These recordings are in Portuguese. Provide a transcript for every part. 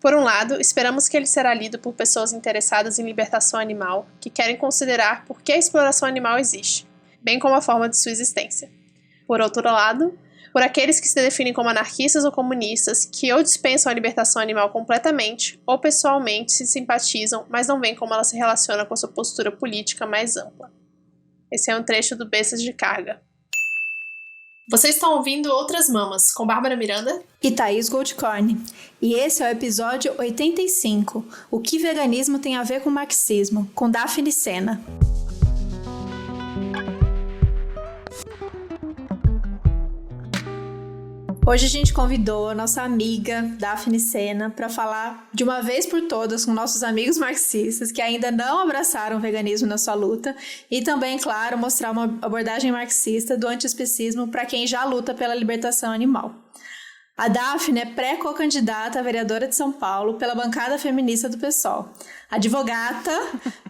Por um lado, esperamos que ele será lido por pessoas interessadas em libertação animal, que querem considerar por que a exploração animal existe, bem como a forma de sua existência. Por outro lado, por aqueles que se definem como anarquistas ou comunistas, que ou dispensam a libertação animal completamente, ou pessoalmente se simpatizam, mas não veem como ela se relaciona com sua postura política mais ampla. Esse é um trecho do Bestas de Carga. Vocês estão ouvindo Outras Mamas, com Bárbara Miranda e Thaís Goldcorn. E esse é o episódio 85, O que veganismo tem a ver com marxismo, com Daphne Sena. Hoje a gente convidou a nossa amiga Daphne Sena para falar de uma vez por todas com nossos amigos marxistas que ainda não abraçaram o veganismo na sua luta e também, claro, mostrar uma abordagem marxista do antiespecismo para quem já luta pela libertação animal. A Daphne é pré-candidata a vereadora de São Paulo pela bancada feminista do PSOL. Advogata,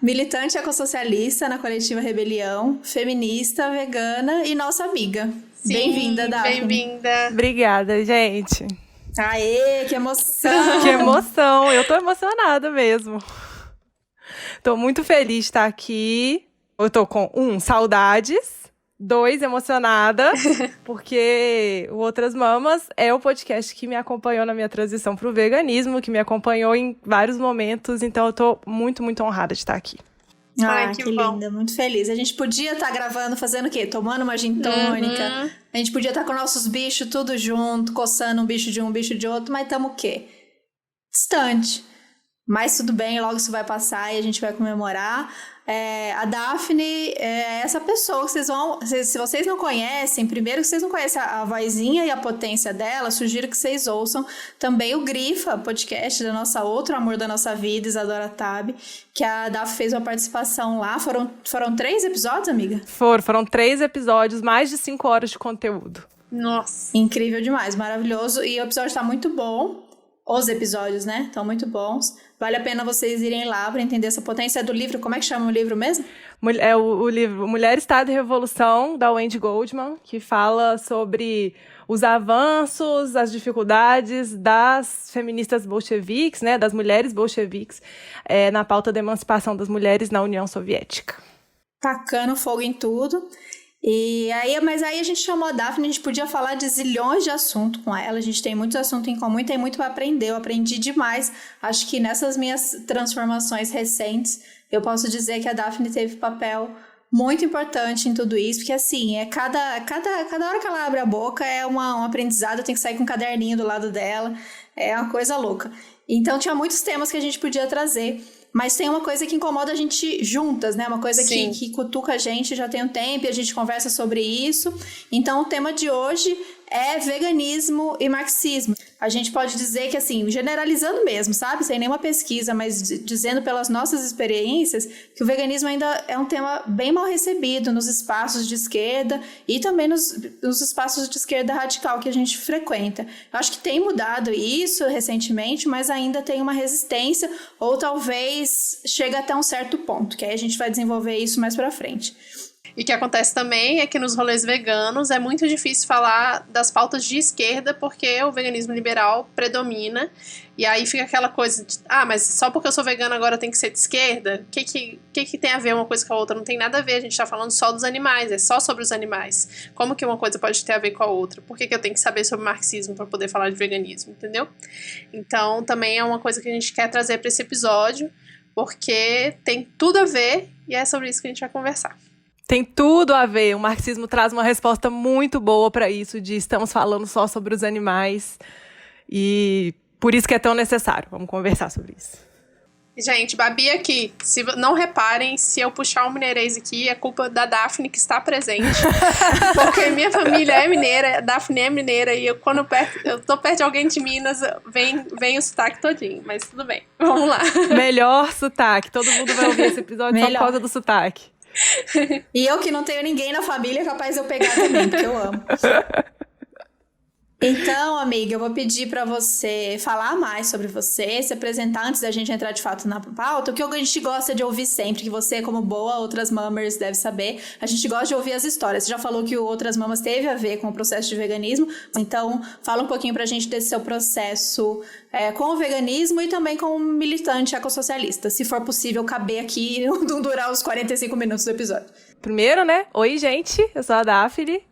militante ecossocialista na coletiva Rebelião, feminista, vegana e nossa amiga. Sim, bem-vinda, Daphne. Bem-vinda. Obrigada, gente. Aê, que emoção! Que emoção, eu tô emocionada mesmo. Tô muito feliz de estar aqui. Eu tô com, saudades. 2, emocionada, porque o Outras Mamas é o podcast que me acompanhou na minha transição pro veganismo, que me acompanhou em vários momentos, então eu tô muito, muito honrada de estar aqui. Que linda, muito feliz. A gente podia estar gravando, fazendo o quê? Tomando uma gin tônica. A gente podia estar com nossos bichos tudo junto, coçando um bicho de um, bicho de outro, mas estamos o quê? Distante. Mas tudo bem, logo isso vai passar e a gente vai comemorar. A Daphne é essa pessoa que vocês vão... Se vocês não conhecem, primeiro que vocês não conhecem a vozinha e a potência dela, sugiro que vocês ouçam também o Grifa, podcast da nossa outra amor da nossa vida, Isadora Tabe, que a Daphne fez uma participação lá. Foram 3 episódios, amiga? Foram 3 episódios, mais de 5 horas de conteúdo. Nossa! Incrível demais, maravilhoso. E o episódio tá muito bom. Os episódios, né? Estão muito bons. Vale a pena vocês irem lá para entender essa potência. É do livro, como é que chama o livro mesmo? É o livro Mulher, Estado e Revolução, da Wendy Goldman, que fala sobre os avanços, as dificuldades das feministas bolcheviques, né? Das mulheres bolcheviques, na pauta da emancipação das mulheres na União Soviética. Tacando fogo em tudo. Mas aí a gente chamou a Daphne, a gente podia falar de zilhões de assuntos com ela, a gente tem muitos assuntos em comum e tem muito para aprender, eu aprendi demais. Acho que nessas minhas transformações recentes, eu posso dizer que a Daphne teve papel muito importante em tudo isso, porque assim, cada hora que ela abre a boca é um aprendizado, eu tenho que sair com um caderninho do lado dela, é uma coisa louca. Então tinha muitos temas que a gente podia trazer. Mas tem uma coisa que incomoda a gente juntas, né? Uma coisa que cutuca a gente já tem um tempo e a gente conversa sobre isso. Então, o tema de hoje é veganismo e marxismo. A gente pode dizer que, assim, generalizando mesmo, sabe? Sem nenhuma pesquisa, mas dizendo pelas nossas experiências, que o veganismo ainda é um tema bem mal recebido nos espaços de esquerda e também nos espaços de esquerda radical que a gente frequenta. Eu acho que tem mudado isso recentemente, mas ainda tem uma resistência, ou talvez chega até um certo ponto, que aí a gente vai desenvolver isso mais pra frente. E o que acontece também é que nos rolês veganos é muito difícil falar das pautas de esquerda porque o veganismo liberal predomina. E aí fica aquela coisa de, mas só porque eu sou vegana agora tem que ser de esquerda? O que tem a ver uma coisa com a outra? Não tem nada a ver, a gente tá falando só dos animais, é só sobre os animais. Como que uma coisa pode ter a ver com a outra? Por que eu tenho que saber sobre marxismo para poder falar de veganismo, entendeu? Então também é uma coisa que a gente quer trazer para esse episódio, porque tem tudo a ver e é sobre isso que a gente vai conversar. Tem tudo a ver, o marxismo traz uma resposta muito boa para isso, de estamos falando só sobre os animais, e por isso que é tão necessário, vamos conversar sobre isso. Gente, Babi aqui, não reparem, se eu puxar um mineirês aqui, é culpa da Daphne que está presente, porque minha família é mineira, a Daphne é mineira, e quando eu tô perto de alguém de Minas, vem o sotaque todinho, mas tudo bem, vamos lá. Melhor sotaque, todo mundo vai ouvir esse episódio só por causa do sotaque. E eu que não tenho ninguém na família é capaz de eu pegar também, porque eu amo. Então, amiga, eu vou pedir para você falar mais sobre você, se apresentar antes da gente entrar de fato na pauta. O que a gente gosta de ouvir sempre, que você, como boa Outras Mamas, deve saber, a gente gosta de ouvir as histórias. Você já falou que o Outras Mamas teve a ver com o processo de veganismo, então fala um pouquinho pra gente desse seu processo com o veganismo e também com o militante ecossocialista, se for possível caber aqui e não durar os 45 minutos do episódio. Primeiro, né? Oi, gente, eu sou a Daphne.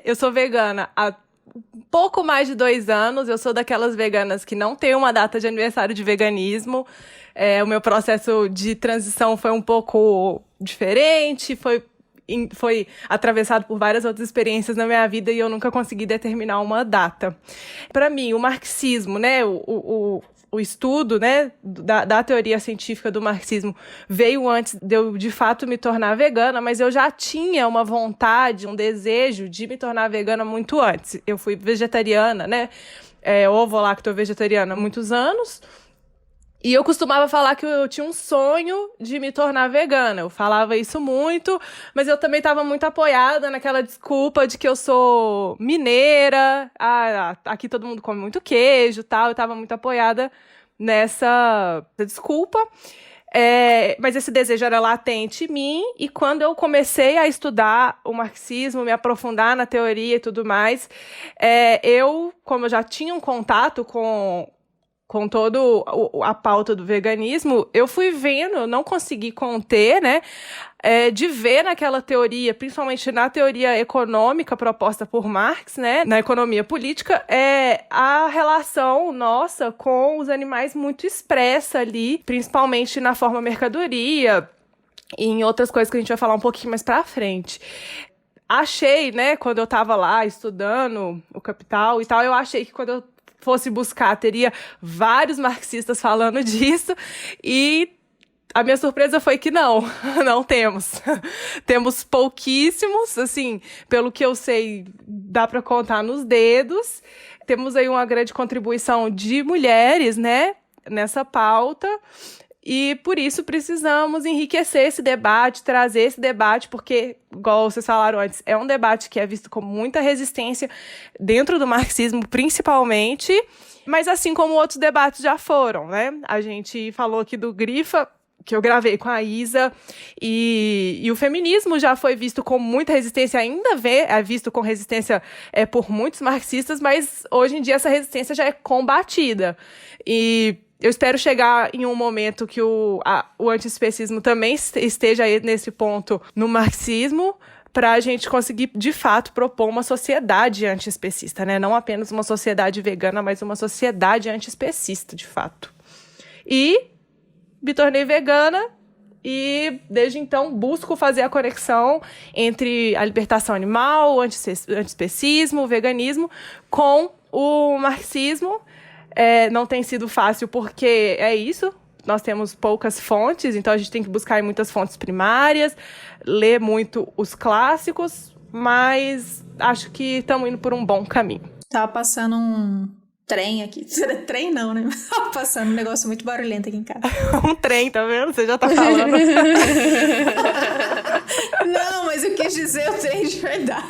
Eu sou vegana há pouco mais de 2 anos. Eu sou daquelas veganas que não tem uma data de aniversário de veganismo. O meu processo de transição foi um pouco diferente, foi atravessado por várias outras experiências na minha vida e eu nunca consegui determinar uma data. Para mim, o marxismo, né, o estudo, né, da teoria científica do marxismo veio antes de eu, de fato, me tornar vegana, mas eu já tinha uma vontade, um desejo de me tornar vegana muito antes. Eu fui vegetariana, né, ovo-lacto-vegetariana há muitos anos, e eu costumava falar que eu tinha um sonho de me tornar vegana. Eu falava isso muito, mas eu também estava muito apoiada naquela desculpa de que eu sou mineira, aqui todo mundo come muito queijo e tal. Eu estava muito apoiada nessa desculpa. Mas esse desejo era latente em mim, e quando eu comecei a estudar o marxismo, me aprofundar na teoria e tudo mais, como eu já tinha um contato com toda a pauta do veganismo, eu fui vendo, eu não consegui conter, né, de ver naquela teoria, principalmente na teoria econômica proposta por Marx, né, na economia política, a relação nossa com os animais muito expressa ali, principalmente na forma mercadoria e em outras coisas que a gente vai falar um pouquinho mais pra frente. Achei, né, quando eu tava lá estudando o Capital e tal, eu achei que quando eu fosse buscar, teria vários marxistas falando disso, e a minha surpresa foi que não temos. Temos pouquíssimos, assim, pelo que eu sei, dá para contar nos dedos. Temos aí uma grande contribuição de mulheres, né, nessa pauta, e por isso precisamos enriquecer esse debate, trazer esse debate, porque, igual vocês falaram antes, é um debate que é visto com muita resistência dentro do marxismo, principalmente, mas assim como outros debates já foram, né? A gente falou aqui do Grifa, que eu gravei com a Isa, e o feminismo já foi visto com muita resistência, ainda é visto com resistência por muitos marxistas, mas hoje em dia essa resistência já é combatida. E eu espero chegar em um momento que o antiespecismo também esteja aí nesse ponto no marxismo, para a gente conseguir, de fato, propor uma sociedade antiespecista, né? Não apenas uma sociedade vegana, mas uma sociedade antiespecista, de fato. E me tornei vegana e, desde então, busco fazer a conexão entre a libertação animal, o antiespecismo, o veganismo, com o marxismo. Não tem sido fácil porque é isso, nós temos poucas fontes, então a gente tem que buscar em muitas fontes primárias, ler muito os clássicos, mas acho que estamos indo por um bom caminho. Tava passando um trem aqui. Trem não, né? Tava passando um negócio muito barulhento aqui em casa. Um trem, tá vendo? Você já tá falando. Não, mas eu quis dizer o trem de verdade.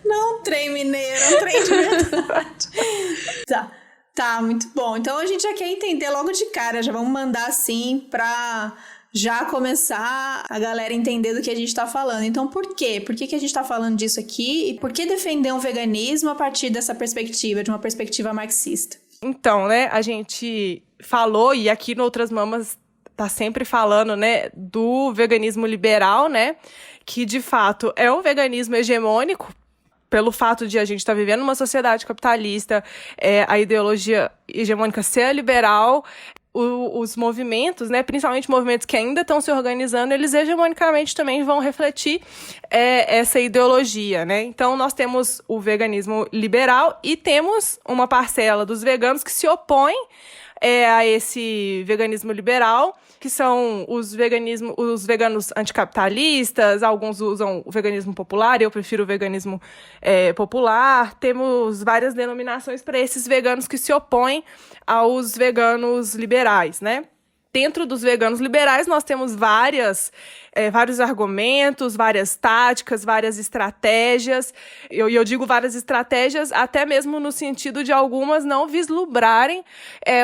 Não um trem mineiro, um trem de verdade. Tá, muito bom. Então a gente já quer entender logo de cara, já vamos mandar assim pra já começar a galera entender do que a gente tá falando. Então por quê? Por que a gente tá falando disso aqui? E por que defender um veganismo a partir dessa perspectiva, de uma perspectiva marxista? Então, né, a gente falou, e aqui no Outras Mamas tá sempre falando, né, do veganismo liberal, né, que de fato é um veganismo hegemônico, pelo fato de a gente estar vivendo numa sociedade capitalista, a ideologia hegemônica ser liberal, os movimentos, né, principalmente movimentos que ainda estão se organizando, eles hegemonicamente também vão refletir essa ideologia, né? Então, nós temos o veganismo liberal e temos uma parcela dos veganos que se opõe a esse veganismo liberal, que são os veganos anticapitalistas. Alguns usam o veganismo popular, eu prefiro o veganismo popular. Temos várias denominações para esses veganos que se opõem aos veganos liberais, né? dentro dos veganos liberais, nós temos vários argumentos, várias táticas, várias estratégias. Eu digo várias estratégias até mesmo no sentido de algumas não vislumbrarem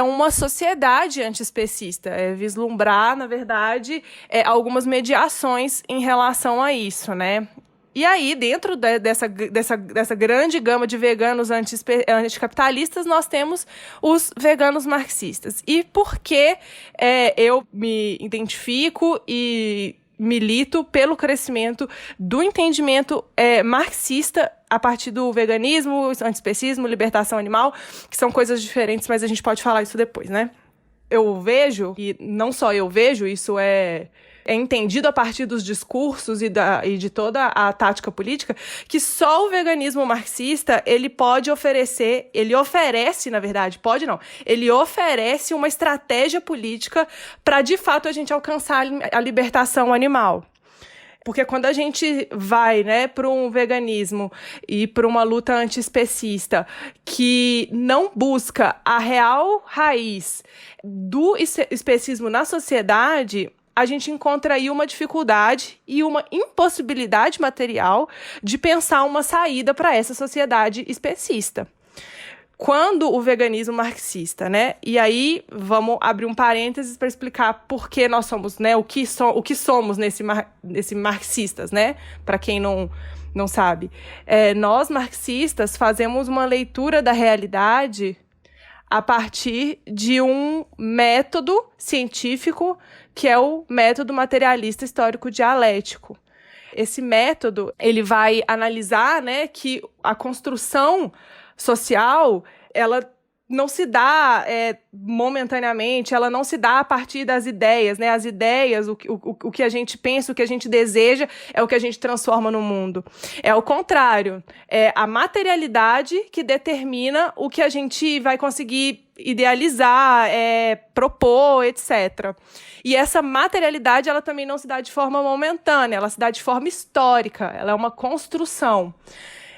uma sociedade antiespecista. Vislumbrar, na verdade, algumas mediações em relação a isso, né? E aí, dentro dessa grande gama de veganos anticapitalistas, nós temos os veganos marxistas. E por que eu me identifico e milito pelo crescimento do entendimento marxista a partir do veganismo, antiespecismo, libertação animal, que são coisas diferentes, mas a gente pode falar isso depois, né? Eu vejo, e não só eu vejo, isso é entendido a partir dos discursos e de toda a tática política, que só o veganismo marxista, ele oferece uma estratégia política para, de fato, a gente alcançar a libertação animal. Porque quando a gente vai, né, para um veganismo e para uma luta antiespecista que não busca a real raiz do especismo na sociedade, a gente encontra aí uma dificuldade e uma impossibilidade material de pensar uma saída para essa sociedade especista. Quando o veganismo marxista, né? E aí vamos abrir um parênteses para explicar por que nós somos, né? O que somos nesse marxistas, né? Para quem não sabe. Nós, marxistas, fazemos uma leitura da realidade a partir de um método científico que é o método materialista histórico dialético. Esse método, ele vai analisar, né, que a construção social, ela não se dá momentaneamente, ela não se dá a partir das ideias, né? As ideias, o que a gente pensa, o que a gente deseja, é o que a gente transforma no mundo. É o contrário. É a materialidade que determina o que a gente vai conseguir idealizar, propor, etc. E essa materialidade, ela também não se dá de forma momentânea, ela se dá de forma histórica, ela é uma construção.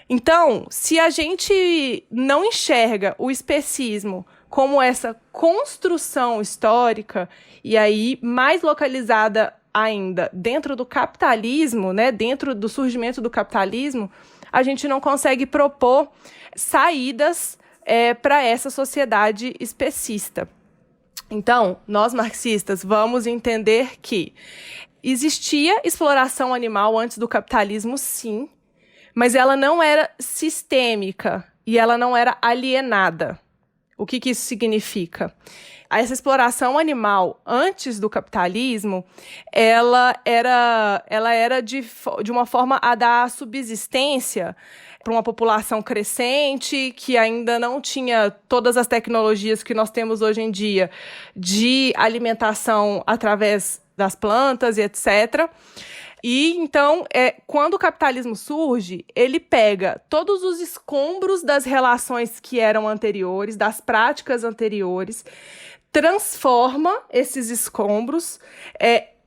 Então, se a gente não enxerga o especismo como essa construção histórica, e aí mais localizada ainda dentro do capitalismo, né, dentro do surgimento do capitalismo, a gente não consegue propor saídas para essa sociedade especista. Então, nós marxistas vamos entender que existia exploração animal antes do capitalismo, sim, mas ela não era sistêmica e ela não era alienada. O que isso significa? Essa exploração animal antes do capitalismo, ela era de uma forma a dar subsistência para uma população crescente, que ainda não tinha todas as tecnologias que nós temos hoje em dia de alimentação através das plantas e etc. E, então, quando o capitalismo surge, ele pega todos os escombros das relações que eram anteriores, das práticas anteriores, transforma esses escombros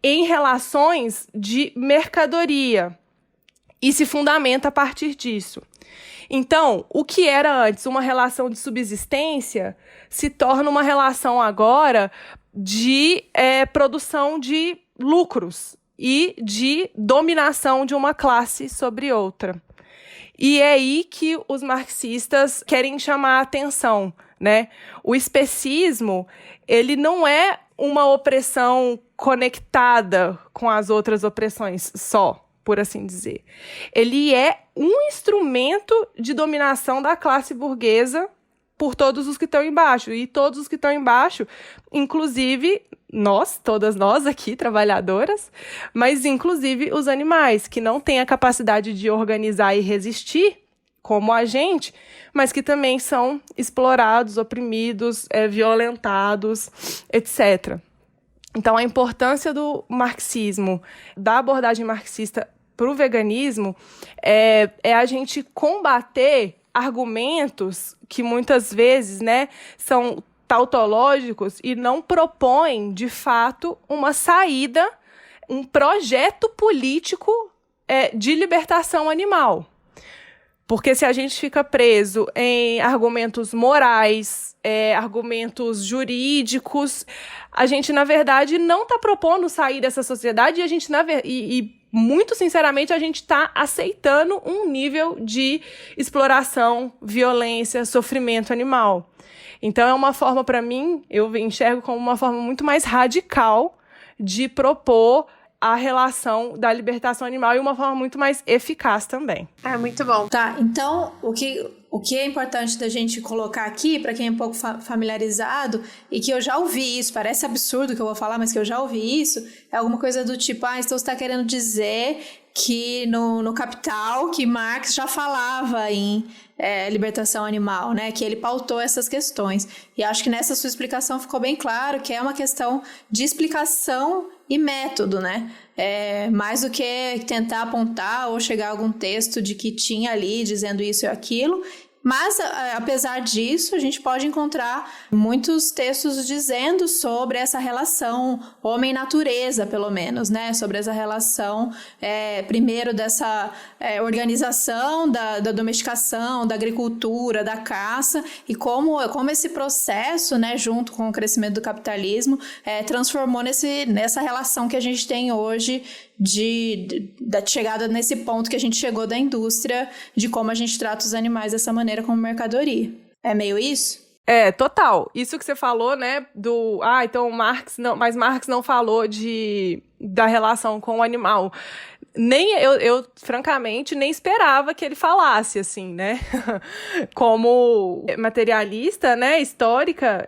em relações de mercadoria e se fundamenta a partir disso. Então, o que era antes uma relação de subsistência se torna uma relação agora de produção de lucros e de dominação de uma classe sobre outra. E é aí que os marxistas querem chamar a atenção, né? O especismo, ele não é uma opressão conectada com as outras opressões só, por assim dizer. Ele é um instrumento de dominação da classe burguesa por todos os que estão embaixo. E todos os que estão embaixo, inclusive todas nós aqui, trabalhadoras, mas inclusive os animais, que não têm a capacidade de organizar e resistir, como a gente, mas que também são explorados, oprimidos, violentados, etc. Então, a importância do marxismo, da abordagem marxista para o veganismo, é a gente combater argumentos que muitas vezes, né, são tautológicos e não propõem, de fato, uma saída, um projeto político de libertação animal. Porque se a gente fica preso em argumentos morais, argumentos jurídicos, a gente, na verdade, não está propondo sair dessa sociedade e muito sinceramente, a gente está aceitando um nível de exploração, violência, sofrimento animal. Então, é uma forma, para mim, eu enxergo como uma forma muito mais radical de propor a relação da libertação animal e uma forma muito mais eficaz também. Muito bom. Tá, então o que é importante da gente colocar aqui, para quem é um pouco familiarizado, e que eu já ouvi isso, parece absurdo que eu vou falar, mas que eu já ouvi isso, é alguma coisa do tipo, então você está querendo dizer que no Capital, que Marx já falava em libertação animal, né? Que ele pautou essas questões. E acho que nessa sua explicação ficou bem claro que é uma questão de explicação e método, né? Mais do que tentar apontar ou chegar a algum texto de que tinha ali dizendo isso e aquilo. Mas, apesar disso, a gente pode encontrar muitos textos dizendo sobre essa relação homem-natureza, pelo menos, né? Sobre essa relação, primeiro, dessa organização da domesticação, da agricultura, da caça, e como esse processo, né, junto com o crescimento do capitalismo, transformou nessa relação que a gente tem hoje da chegada nesse ponto que a gente chegou da indústria, de como a gente trata os animais dessa maneira como mercadoria. É meio isso? Total. Isso que você falou, né, então Marx não falou da relação com o animal. Eu francamente, nem esperava que ele falasse, assim, né? Como materialista, né, histórica,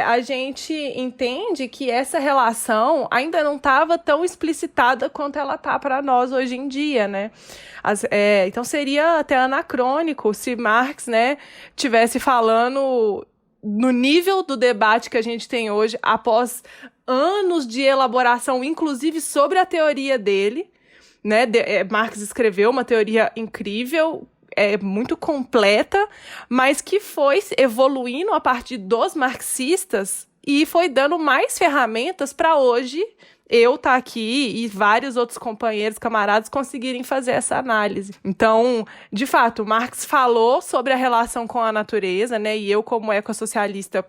a gente entende que essa relação ainda não estava tão explicitada quanto ela está para nós hoje em dia, né? Então seria até anacrônico se Marx, né, tivesse falando no nível do debate que a gente tem hoje, após anos de elaboração, inclusive sobre a teoria dele, né? Marx escreveu uma teoria incrível, muito completa, mas que foi evoluindo a partir dos marxistas e foi dando mais ferramentas para hoje eu estar aqui e vários outros companheiros, camaradas, conseguirem fazer essa análise. Então, de fato, Marx falou sobre a relação com a natureza, né? E eu, como ecossocialista,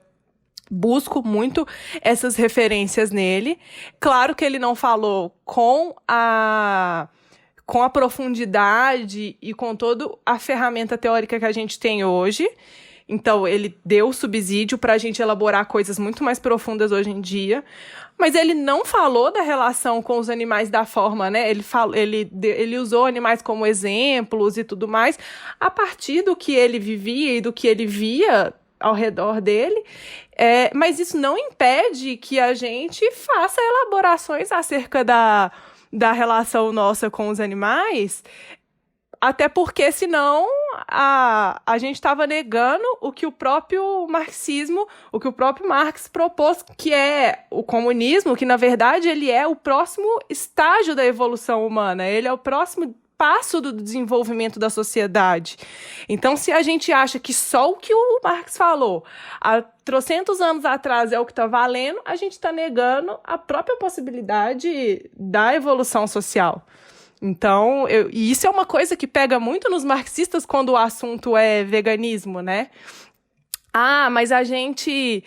busco muito essas referências nele. Claro que ele não falou com a profundidade e com toda a ferramenta teórica que a gente tem hoje. Então, ele deu subsídio para a gente elaborar coisas muito mais profundas hoje em dia. Mas ele não falou da relação com os animais da forma, né? Ele usou animais como exemplos e tudo mais, a partir do que ele vivia e do que ele via ao redor dele, mas isso não impede que a gente faça elaborações acerca da relação nossa com os animais, até porque senão a gente estava negando o que o próprio marxismo, o que o próprio Marx propôs, que é o comunismo, que na verdade ele é o próximo estágio da evolução humana, ele é o próximo passo do desenvolvimento da sociedade. Então, se a gente acha que só o que o Marx falou há trocentos anos atrás é o que está valendo, a gente está negando a própria possibilidade da evolução social. Então, e isso é uma coisa que pega muito nos marxistas quando o assunto é veganismo, né? Mas a gente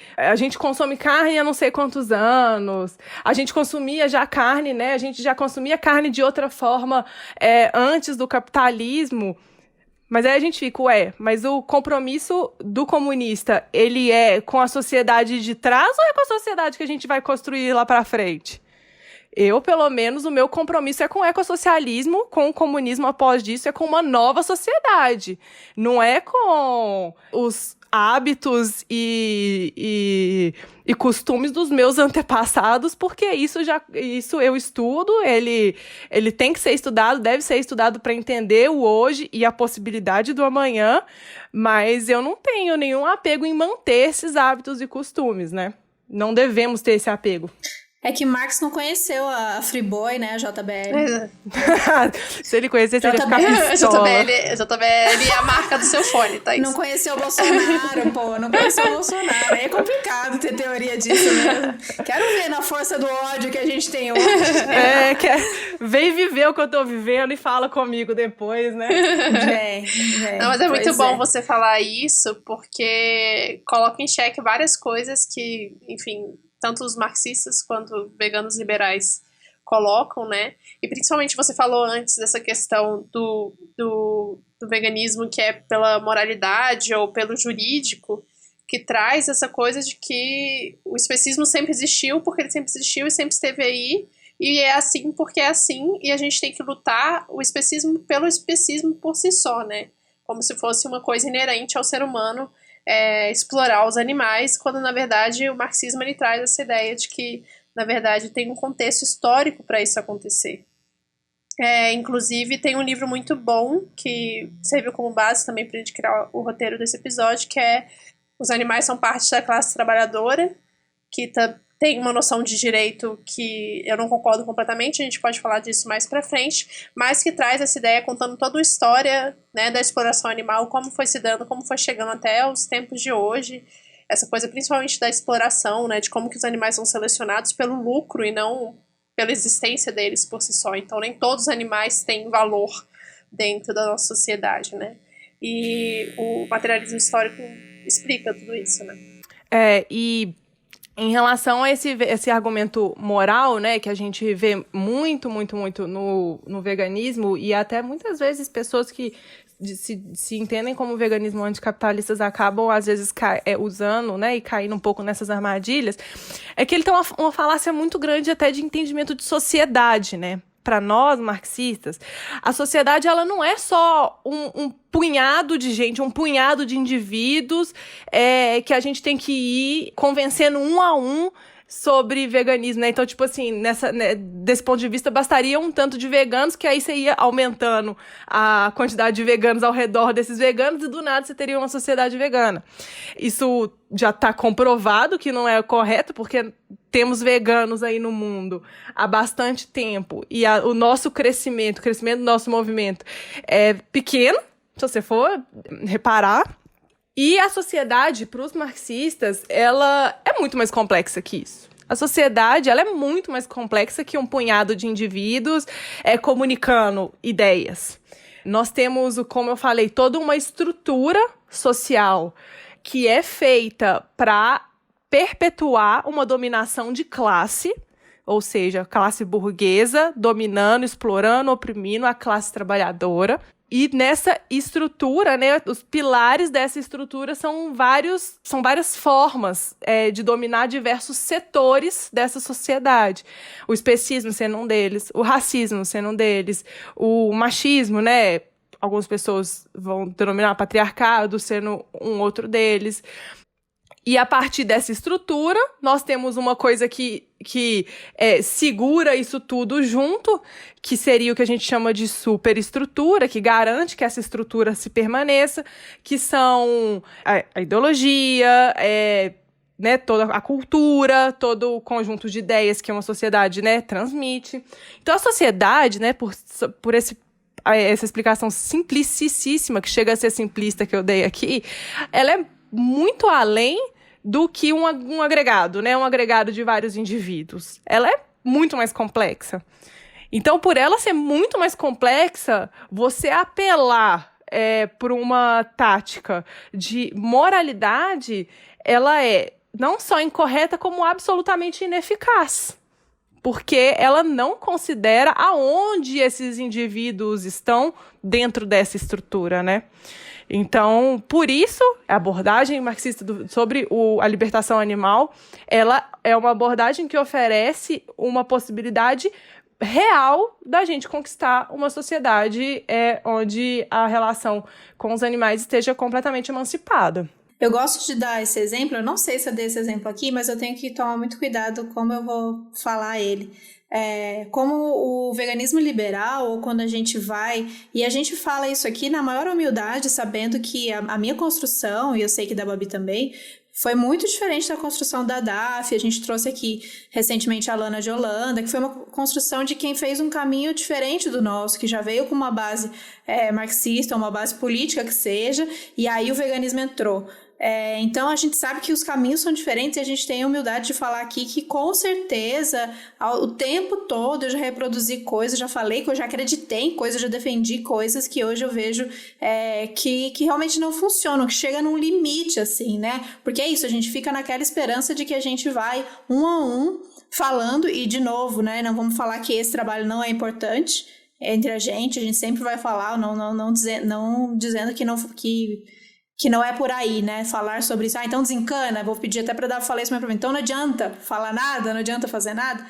consome carne há não sei quantos anos, a gente consumia já carne, né? A gente já consumia carne de outra forma antes do capitalismo. Mas aí a gente fica, mas o compromisso do comunista, ele é com a sociedade de trás ou é com a sociedade que a gente vai construir lá para frente? Pelo menos, o meu compromisso é com o ecossocialismo, com o comunismo após disso, é com uma nova sociedade. Não é com os hábitos e costumes dos meus antepassados, porque isso eu estudo, ele tem que ser estudado, deve ser estudado para entender o hoje e a possibilidade do amanhã, mas eu não tenho nenhum apego em manter esses hábitos e costumes, né? Não devemos ter esse apego. É que Marx não conheceu a Friboi, né, a JBL. Se ele conhecesse, ele ia ficar pistola. JBL é a marca do seu fone, Thaís. Não conheceu o Bolsonaro, pô. Não conheceu o Bolsonaro. É complicado ter teoria disso mesmo. Quero ver na força do ódio que a gente tem hoje. Vem viver o que eu tô vivendo e fala comigo depois, né? Vem. Não, mas é muito bom você falar isso, porque coloca em xeque várias coisas que, enfim, tanto os marxistas quanto veganos liberais colocam, né? E principalmente você falou antes dessa questão do veganismo que é pela moralidade ou pelo jurídico, que traz essa coisa de que o especismo sempre existiu, porque ele sempre existiu e sempre esteve aí, e é assim porque é assim, e a gente tem que lutar o especismo pelo especismo por si só, né? Como se fosse uma coisa inerente ao ser humano, explorar os animais, quando na verdade o marxismo ele traz essa ideia de que na verdade tem um contexto histórico para isso acontecer. Inclusive tem um livro muito bom que serviu como base também para a gente criar o roteiro desse episódio, que é Os Animais São Parte da Classe Trabalhadora, que tem uma noção de direito que eu não concordo completamente, a gente pode falar disso mais pra frente, mas que traz essa ideia contando toda a história, né, da exploração animal, como foi se dando, como foi chegando até os tempos de hoje, essa coisa principalmente da exploração, né, de como que os animais são selecionados pelo lucro e não pela existência deles por si só. Então nem todos os animais têm valor dentro da nossa sociedade, né? E o materialismo histórico explica tudo isso, né? E em relação a esse argumento moral, né, que a gente vê muito no veganismo, e até muitas vezes pessoas que se entendem como veganismo anticapitalistas acabam, às vezes, usando, né, e caindo um pouco nessas armadilhas, é que ele tem uma falácia muito grande até de entendimento de sociedade, né? Para nós, marxistas, a sociedade ela não é só um punhado de gente, um punhado de indivíduos que a gente tem que ir convencendo um a um sobre veganismo, né? Então, tipo assim, desse ponto de vista, bastaria um tanto de veganos, que aí você ia aumentando a quantidade de veganos ao redor desses veganos e do nada você teria uma sociedade vegana. Isso já está comprovado que não é correto, porque temos veganos aí no mundo há bastante tempo e o nosso crescimento do nosso movimento é pequeno, se você for reparar. E a sociedade, para os marxistas, ela é muito mais complexa que isso. A sociedade ela é muito mais complexa que um punhado de indivíduos comunicando ideias. Nós temos, como eu falei, toda uma estrutura social que é feita para perpetuar uma dominação de classe, ou seja, classe burguesa dominando, explorando, oprimindo a classe trabalhadora. E nessa estrutura, né, os pilares dessa estrutura são várias formas de dominar diversos setores dessa sociedade. O especismo sendo um deles, o racismo sendo um deles, o machismo, né, algumas pessoas vão denominar patriarcado sendo um outro deles. E a partir dessa estrutura, nós temos uma coisa que segura isso tudo junto, que seria o que a gente chama de superestrutura, que garante que essa estrutura se permaneça, que são a ideologia, né, toda a cultura, todo o conjunto de ideias que uma sociedade, né, transmite. Então, a sociedade, né, por essa explicação simplicíssima, que chega a ser simplista que eu dei aqui, ela é muito além do que um agregado, né? Um agregado de vários indivíduos. Ela é muito mais complexa. Então, por ela ser muito mais complexa, você apelar por uma tática de moralidade, ela é não só incorreta, como absolutamente ineficaz. Porque ela não considera aonde esses indivíduos estão dentro dessa estrutura, né? Então, por isso, a abordagem marxista sobre a libertação animal, ela é uma abordagem que oferece uma possibilidade real da gente conquistar uma sociedade onde a relação com os animais esteja completamente emancipada. Eu gosto de dar esse exemplo, eu não sei se eu dei esse exemplo aqui, mas eu tenho que tomar muito cuidado como eu vou falar ele. Como o veganismo liberal, ou quando a gente vai, e a gente fala isso aqui na maior humildade, sabendo que a minha construção, e eu sei que da Babi também, foi muito diferente da construção da DAF. A gente trouxe aqui recentemente a Lana de Holanda, que foi uma construção de quem fez um caminho diferente do nosso, que já veio com uma base marxista, uma base política que seja, e aí o veganismo entrou. Então a gente sabe que os caminhos são diferentes e a gente tem a humildade de falar aqui que com certeza o tempo todo eu já reproduzi coisas, já falei que eu já acreditei em coisas, já defendi coisas que hoje eu vejo que realmente não funcionam, que chega num limite assim, né? Porque é isso, a gente fica naquela esperança de que a gente vai um a um falando e de novo, né? Não vamos falar que esse trabalho não é importante entre a gente sempre vai falar, não dizendo que não é por aí, né? Falar sobre isso. Então desencana, vou pedir até para dar falei isso para mim. Então não adianta falar nada, não adianta fazer nada.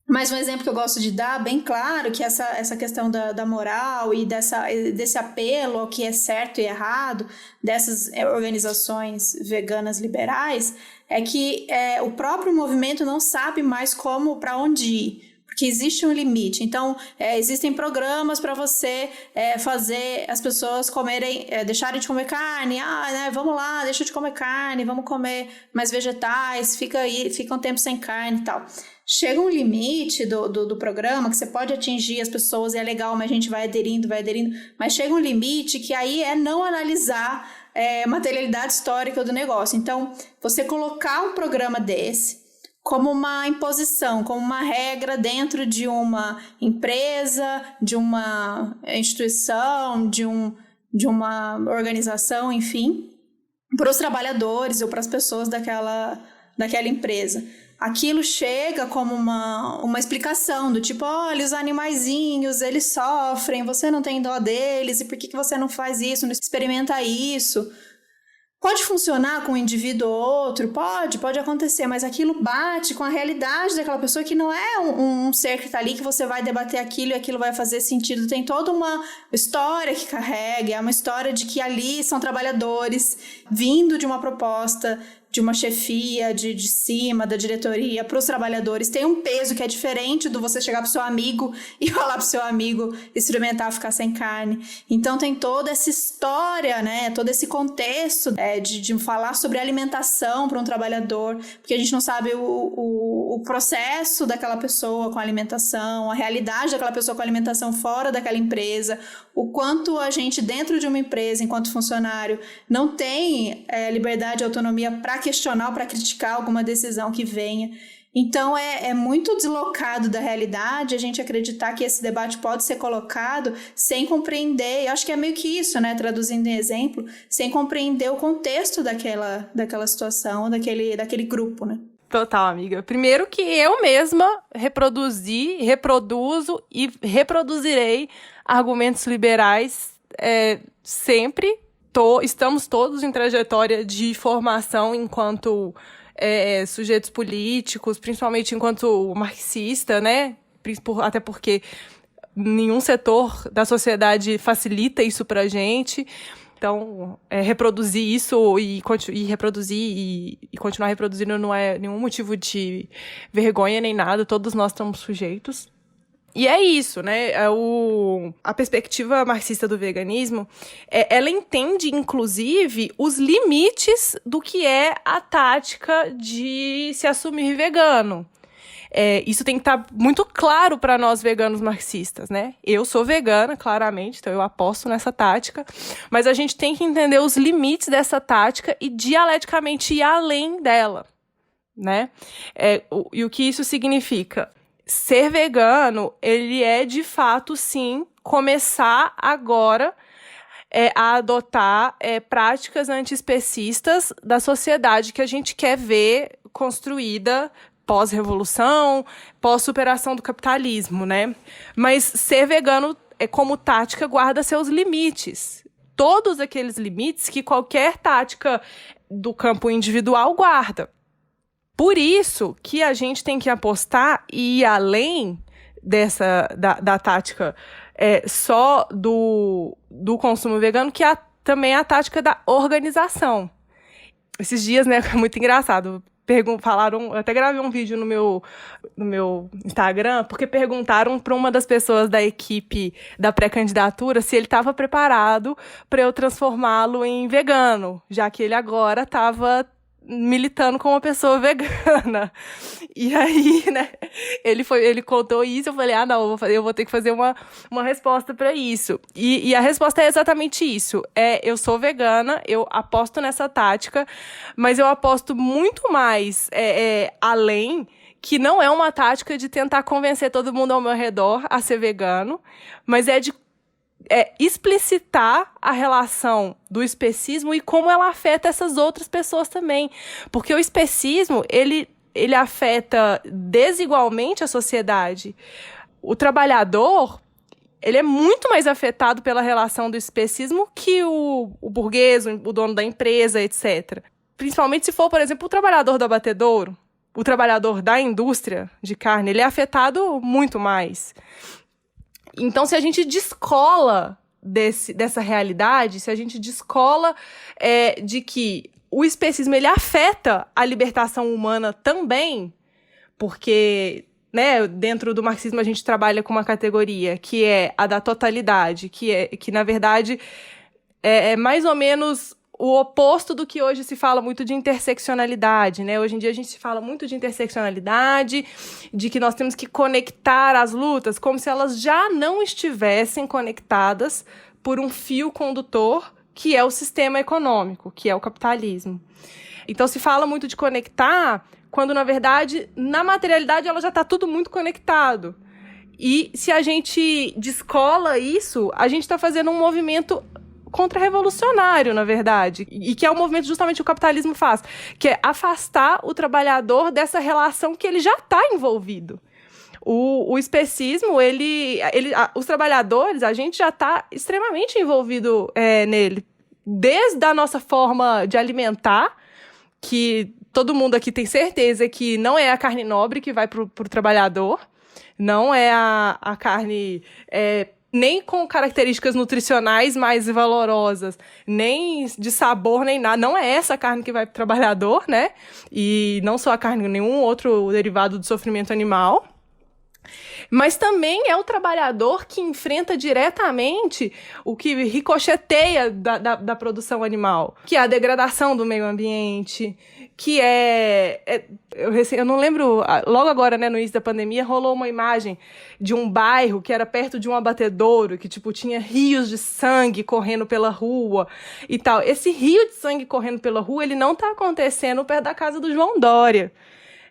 Mas um exemplo que eu gosto de dar, bem claro, que essa questão da moral e desse apelo ao que é certo e errado dessas organizações veganas liberais, é que o próprio movimento não sabe mais para onde ir. Que existe um limite. Então, existem programas para você fazer as pessoas deixarem de comer carne. Né, vamos lá, deixa de comer carne, vamos comer mais vegetais, fica um tempo sem carne e tal. Chega um limite do programa que você pode atingir as pessoas e é legal, mas a gente vai aderindo, mas chega um limite que aí é não analisar materialidade histórica do negócio. Então, você colocar um programa desse como uma imposição, como uma regra dentro de uma empresa, de uma instituição, de uma organização, enfim, para os trabalhadores ou para as pessoas daquela empresa. Aquilo chega como uma explicação do tipo, olha, os animaizinhos, eles sofrem, você não tem dó deles, e por que você não faz isso, não experimenta isso? Pode funcionar com um indivíduo ou outro? Pode acontecer, mas aquilo bate com a realidade daquela pessoa que não é um ser que está ali, que você vai debater aquilo e aquilo vai fazer sentido. Tem toda uma história que carrega, é uma história de que ali são trabalhadores vindo de uma proposta, de uma chefia, de cima, da diretoria, para os trabalhadores. Tem um peso que é diferente do você chegar para o seu amigo e falar para o seu amigo experimentar ficar sem carne. Então tem toda essa história, né? Todo esse contexto de falar sobre alimentação para um trabalhador, porque a gente não sabe o processo daquela pessoa com a alimentação, a realidade daquela pessoa com a alimentação fora daquela empresa, o quanto a gente dentro de uma empresa, enquanto funcionário, não tem liberdade e autonomia para questionar ou para criticar alguma decisão que venha. Então é muito deslocado da realidade a gente acreditar que esse debate pode ser colocado sem compreender, eu acho que é meio que isso, né, traduzindo em exemplo, sem compreender o contexto daquela situação, daquele grupo, né? Total, amiga. Primeiro que eu mesma reproduzo e reproduzirei argumentos liberais sempre. Estamos todos em trajetória de formação enquanto sujeitos políticos, principalmente enquanto marxista, né? Até porque nenhum setor da sociedade facilita isso pra gente. Então, reproduzir isso e continuar reproduzindo não é nenhum motivo de vergonha nem nada, todos nós estamos sujeitos. E é isso, né? A perspectiva marxista do veganismo, ela entende, inclusive, os limites do que é a tática de se assumir vegano. Isso tem que estar muito claro para nós veganos marxistas, né? Eu sou vegana, claramente, então eu aposto nessa tática, mas a gente tem que entender os limites dessa tática e dialeticamente ir além dela, né? E o que isso significa? Ser vegano, ele de fato, sim, começar agora a adotar práticas antiespecistas da sociedade que a gente quer ver construída pós-revolução, pós-superação do capitalismo, né? Mas ser vegano, como tática, guarda seus limites. Todos aqueles limites que qualquer tática do campo individual guarda. Por isso que a gente tem que apostar e ir além da tática só do consumo vegano, que também a tática da organização. Esses dias, né, muito engraçado, falaram, eu até gravei um vídeo no meu Instagram, porque perguntaram para uma das pessoas da equipe da pré-candidatura se ele estava preparado para eu transformá-lo em vegano, já que ele agora estava militando como uma pessoa vegana. E aí, né, ele contou isso, eu falei, não, eu vou ter que fazer uma resposta para isso. E a resposta é exatamente isso. Eu sou vegana, eu aposto nessa tática, mas eu aposto muito mais além, que não é uma tática de tentar convencer todo mundo ao meu redor a ser vegano, mas de explicitar a relação do especismo e como ela afeta essas outras pessoas também. Porque o especismo, ele afeta desigualmente a sociedade. O trabalhador, ele é muito mais afetado pela relação do especismo que o burguês, o dono da empresa, etc. Principalmente se for, por exemplo, o trabalhador do abatedouro, o trabalhador da indústria de carne, ele é afetado muito mais. Então, se a gente descola dessa realidade, se a gente descola de que o especismo ele afeta a libertação humana também, porque, né, dentro do marxismo a gente trabalha com uma categoria que é a da totalidade, que na verdade é mais ou menos o oposto do que hoje se fala muito de interseccionalidade, né? Hoje em dia a gente se fala muito de interseccionalidade, de que nós temos que conectar as lutas como se elas já não estivessem conectadas por um fio condutor, que é o sistema econômico, que é o capitalismo. Então se fala muito de conectar, quando na verdade, na materialidade, ela já está tudo muito conectado. E se a gente descola isso, a gente está fazendo um movimento contra-revolucionário, na verdade, e que é o movimento justamente que o capitalismo faz, que é afastar o trabalhador dessa relação que ele já está envolvido. O especismo, os trabalhadores, a gente já está extremamente envolvido nele, desde a nossa forma de alimentar, que todo mundo aqui tem certeza que não é a carne nobre que vai para o trabalhador, não é a carne nem com características nutricionais mais valorosas, nem de sabor, nem nada. Não é essa carne que vai para o trabalhador, né? E não só a carne, nenhum outro derivado do sofrimento animal. Mas também é o trabalhador que enfrenta diretamente o que ricocheteia da produção animal, que é a degradação do meio ambiente, que eu não lembro, logo agora, né, no início da pandemia, rolou uma imagem de um bairro que era perto de um abatedouro, que, tipo, tinha rios de sangue correndo pela rua e tal. Esse rio de sangue correndo pela rua, ele não tá acontecendo perto da casa do João Dória.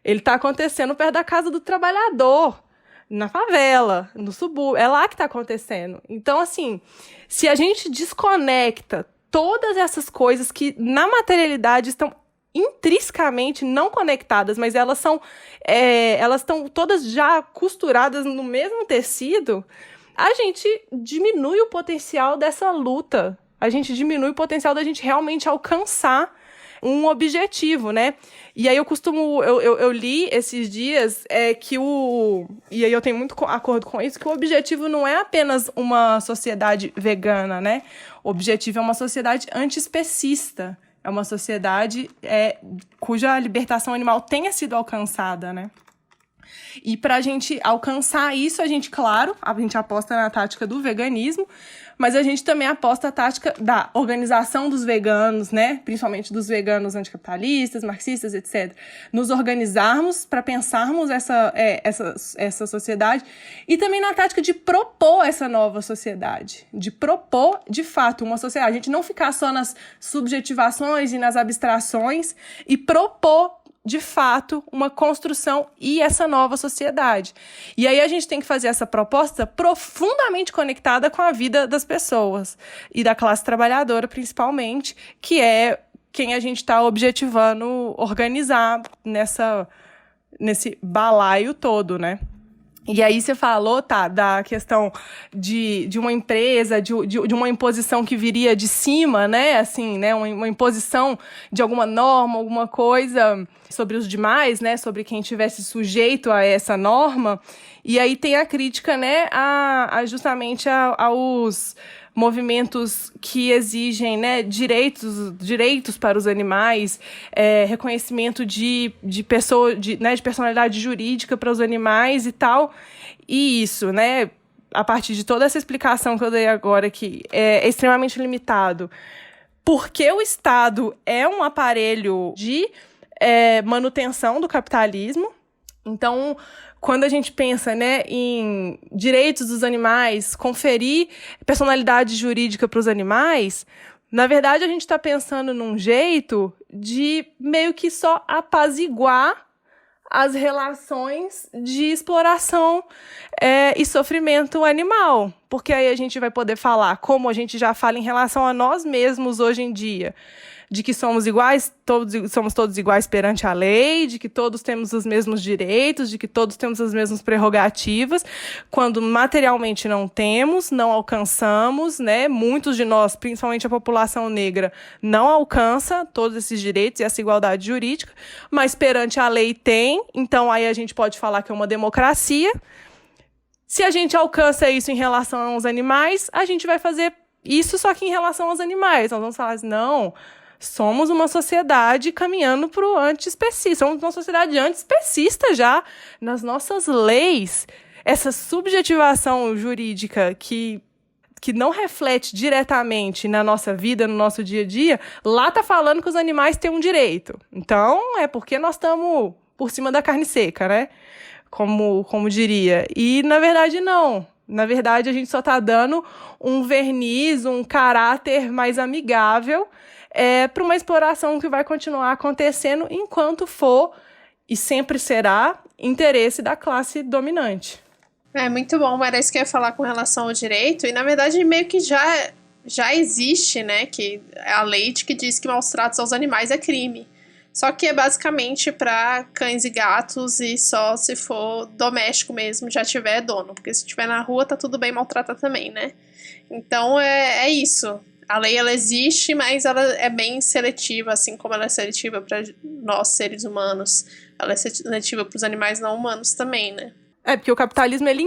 Ele tá acontecendo perto da casa do trabalhador, na favela, no subúrbio. É lá que tá acontecendo. Então, assim, se a gente desconecta todas essas coisas que, na materialidade, estão intrinsecamente não conectadas, mas elas estão todas já costuradas no mesmo tecido, a gente diminui o potencial dessa luta. A gente diminui o potencial da gente realmente alcançar um objetivo, né? E aí eu li esses dias e aí eu tenho muito acordo com isso, que o objetivo não é apenas uma sociedade vegana, né? O objetivo é uma sociedade antiespecista. É uma sociedade cuja libertação animal tenha sido alcançada, né? E para a gente alcançar isso, a gente aposta na tática do veganismo, mas a gente também aposta a tática da organização dos veganos, né? Principalmente dos veganos anticapitalistas, marxistas, etc. Nos organizarmos para pensarmos essa sociedade, e também na tática de propor essa nova sociedade, de propor, de fato, uma sociedade. A gente não ficar só nas subjetivações e nas abstrações, e propor de fato, uma construção e essa nova sociedade. E aí a gente tem que fazer essa proposta profundamente conectada com a vida das pessoas, e da classe trabalhadora, principalmente, que é quem a gente está objetivando organizar nesse balaio todo, né? E aí você falou, da questão de uma empresa, de uma imposição que viria de cima, né? Assim, né? Uma imposição de alguma norma, alguma coisa sobre os demais, né? Sobre quem tivesse sujeito a essa norma. E aí tem a crítica, né? Justamente aos movimentos que exigem, né, direitos para os animais, reconhecimento de personalidade jurídica para os animais e tal. E isso, né, a partir de toda essa explicação que eu dei agora, que é extremamente limitado, porque o Estado é um aparelho de manutenção do capitalismo. Então, quando a gente pensa, né, em direitos dos animais, conferir personalidade jurídica para os animais, na verdade a gente está pensando num jeito de meio que só apaziguar as relações de exploração e sofrimento animal. Porque aí a gente vai poder falar, como a gente já fala em relação a nós mesmos hoje em dia, de que somos iguais, somos todos iguais perante a lei, de que todos temos os mesmos direitos, de que todos temos as mesmas prerrogativas, quando materialmente não temos, não alcançamos, né? Muitos de nós, principalmente a população negra, não alcança todos esses direitos e essa igualdade jurídica, mas perante a lei tem, então aí a gente pode falar que é uma democracia. Se a gente alcança isso em relação aos animais, a gente vai fazer isso só que em relação aos animais. Nós vamos falar assim, não, somos uma sociedade caminhando para o antiespecista. Somos uma sociedade antiespecista já. Nas nossas leis, essa subjetivação jurídica que não reflete diretamente na nossa vida, no nosso dia a dia, lá tá falando que os animais têm um direito. Então, é porque nós estamos por cima da carne seca, né? Como diria. E, na verdade, não. Na verdade, a gente só está dando um verniz, um caráter mais amigável para uma exploração que vai continuar acontecendo enquanto for, e sempre será, interesse da classe dominante. É muito bom, era isso que eu ia falar com relação ao direito, e na verdade meio que já existe, né, que é a lei que diz que maus tratos aos animais é crime. Só que é basicamente para cães e gatos e só se for doméstico mesmo, já tiver dono. Porque se tiver na rua, tá tudo bem maltratar também, né? Então é isso. A lei, ela existe, mas ela é bem seletiva, assim como ela é seletiva para nós, seres humanos. Ela é seletiva para os animais não humanos também, né? Porque o capitalismo, ele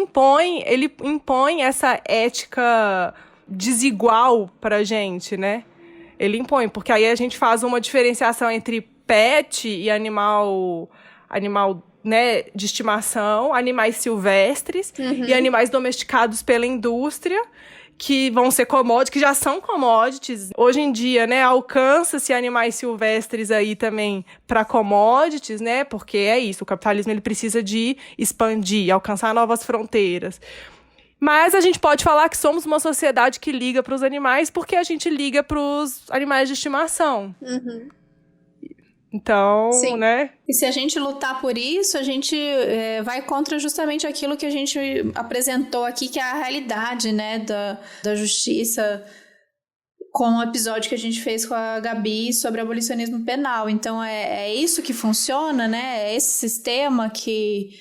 impõe essa ética desigual pra gente, né? Ele impõe, porque aí a gente faz uma diferenciação entre pet e animal, né, de estimação, animais silvestres e animais domesticados pela indústria, que vão ser commodities, que já são commodities. Hoje em dia, né, alcança-se animais silvestres aí também para commodities, né, porque é isso, o capitalismo ele precisa de expandir, alcançar novas fronteiras. Mas a gente pode falar que somos uma sociedade que liga para os animais porque a gente liga para os animais de estimação. Então, sim, né? E se a gente lutar por isso, a gente vai contra justamente aquilo que a gente apresentou aqui, que é a realidade, né, da justiça, com o episódio que a gente fez com a Gabi sobre abolicionismo penal. Então, é isso que funciona, né? É esse sistema que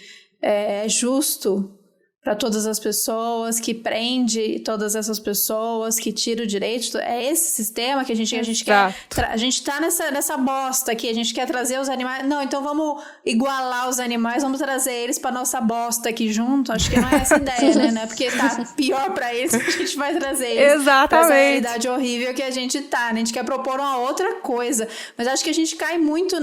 é justo para todas as pessoas, que prende todas essas pessoas, que tira o direito. É esse sistema que a gente quer. A gente tá nessa bosta aqui, a gente quer trazer os animais. Não, então vamos igualar os animais, vamos trazer eles pra nossa bosta aqui junto. Acho que não é essa a ideia, né? Não é porque tá pior pra eles que a gente vai trazer eles. Exatamente. Pra essa realidade horrível que a gente tá, né? A gente quer propor uma outra coisa. Mas acho que a gente cai muito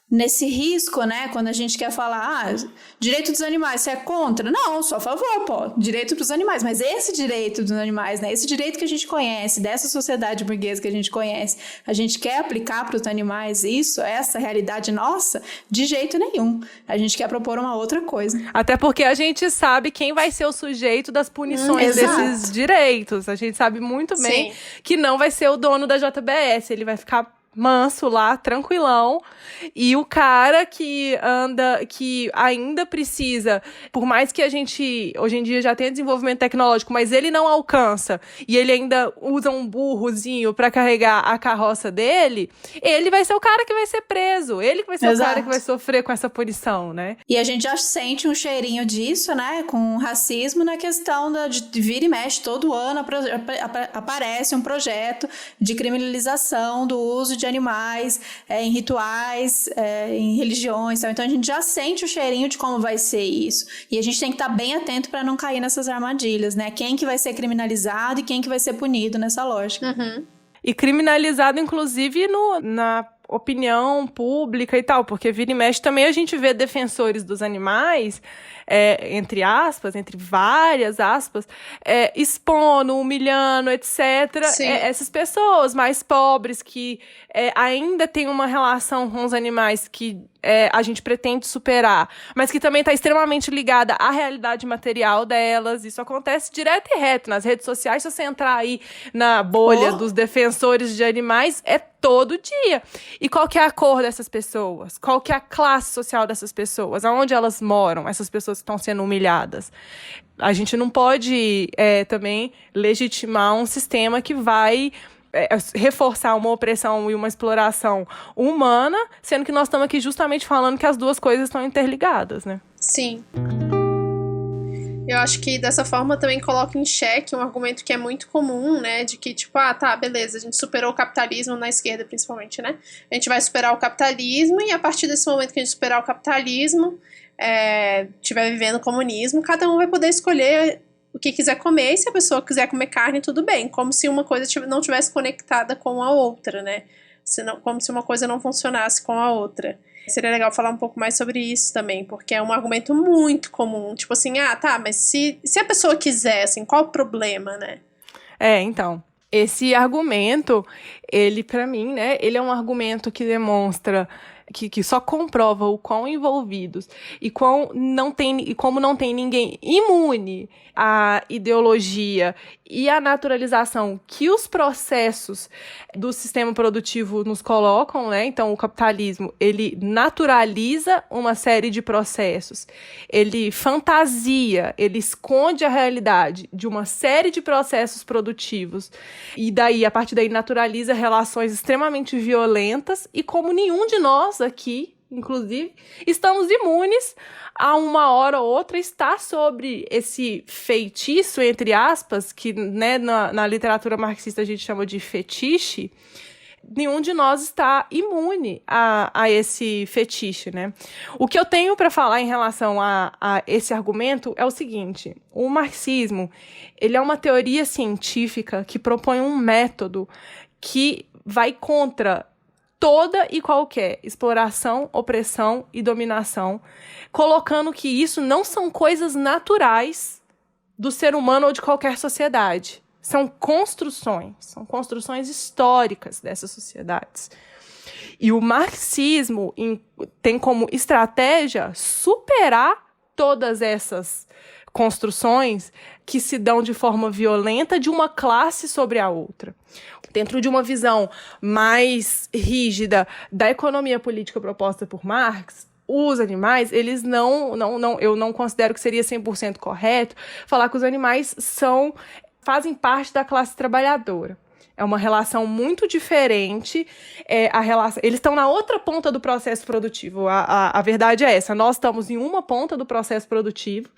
nesse risco, né? Quando a gente quer falar, direito dos animais, você é contra? Não, sou a favor, pô, direito dos animais. Mas esse direito dos animais, né? Esse direito que a gente conhece, dessa sociedade burguesa que a gente conhece, a gente quer aplicar para os animais essa realidade nossa? De jeito nenhum. A gente quer propor uma outra coisa. Até porque a gente sabe quem vai ser o sujeito das punições desses direitos. A gente sabe muito bem que não vai ser o dono da JBS, ele vai ficar manso lá, tranquilão, e o cara que ainda precisa, por mais que a gente hoje em dia já tenha desenvolvimento tecnológico, mas ele não alcança, e ele ainda usa um burrozinho pra carregar a carroça dele, ele vai ser o cara que vai ser preso, ele que vai ser o cara que vai sofrer com essa punição, né? E a gente já sente um cheirinho disso, né, com racismo na questão de vira e mexe, todo ano aparece um projeto de criminalização do uso de animais em rituais, em religiões, tal. Então a gente já sente o cheirinho de como vai ser isso. E a gente tem que estar bem atento para não cair nessas armadilhas, né? Quem que vai ser criminalizado e quem que vai ser punido nessa lógica. E criminalizado, inclusive, na opinião pública e tal, porque vira e mexe também a gente vê defensores dos animais, entre aspas, entre várias aspas, expondo, humilhando, etc. Essas pessoas mais pobres que ainda têm uma relação com os animais que a gente pretende superar, mas que também está extremamente ligada à realidade material delas. Isso acontece direto e reto nas redes sociais. Se você entrar aí na bolha dos defensores de animais, é todo dia. E qual que é a cor dessas pessoas? Qual que é a classe social dessas pessoas? Aonde elas moram, essas pessoas que estão sendo humilhadas? A gente não pode também legitimar um sistema que vai reforçar uma opressão e uma exploração humana, sendo que nós estamos aqui justamente falando que as duas coisas estão interligadas, né? Sim. Eu acho que dessa forma também coloca em xeque um argumento que é muito comum, né, de que tipo, tá, beleza, a gente superou o capitalismo na esquerda principalmente, né? A gente vai superar o capitalismo e a partir desse momento que a gente superar o capitalismo, estiver vivendo o comunismo, cada um vai poder escolher o que quiser comer, e se a pessoa quiser comer carne, tudo bem, como se uma coisa não tivesse conectada com a outra, né? Como se uma coisa não funcionasse com a outra. Seria legal falar um pouco mais sobre isso também, porque é um argumento muito comum, tipo assim, tá, mas se a pessoa quiser, assim, qual o problema, né? Então, esse argumento, ele pra mim, né, ele é um argumento que demonstra que só comprova o quão envolvidos e como não tem ninguém imune à ideologia e à naturalização que os processos do sistema produtivo nos colocam, né? Então, o capitalismo, ele naturaliza uma série de processos, ele fantasia, ele esconde a realidade de uma série de processos produtivos e daí, a partir daí, naturaliza relações extremamente violentas e como nenhum de nós aqui, inclusive, estamos imunes a uma hora ou outra estar sobre esse feitiço, entre aspas, que, né, na literatura marxista a gente chama de fetiche. Nenhum de nós está imune a esse fetiche, né? O que eu tenho para falar em relação a esse argumento é o seguinte: o marxismo, ele é uma teoria científica que propõe um método que vai contra toda e qualquer exploração, opressão e dominação, colocando que isso não são coisas naturais do ser humano ou de qualquer sociedade. São construções históricas dessas sociedades. E o marxismo tem como estratégia superar todas essas construções que se dão de forma violenta de uma classe sobre a outra. Dentro de uma visão mais rígida da economia política proposta por Marx, os animais, eles eu não considero que seria 100% correto falar que os animais fazem parte da classe trabalhadora. É uma relação muito diferente. Eles estão na outra ponta do processo produtivo. A verdade é essa. Nós estamos em uma ponta do processo produtivo,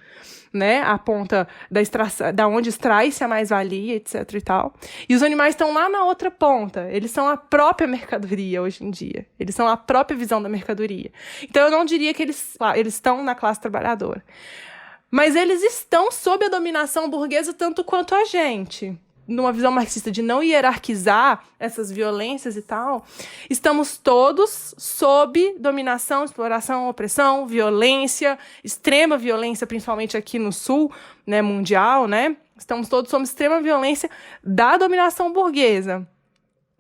né? A ponta da onde extrai-se a mais-valia, etc. e tal. E os animais estão lá na outra ponta. Eles são a própria mercadoria hoje em dia. Eles são a própria visão da mercadoria. Então, eu não diria que eles estão na classe trabalhadora. Mas eles estão sob a dominação burguesa tanto quanto a gente. Numa visão marxista de não hierarquizar essas violências e tal, estamos todos sob dominação, exploração, opressão, violência, extrema violência, principalmente aqui no sul, né, mundial, né? Estamos todos sob extrema violência da dominação burguesa.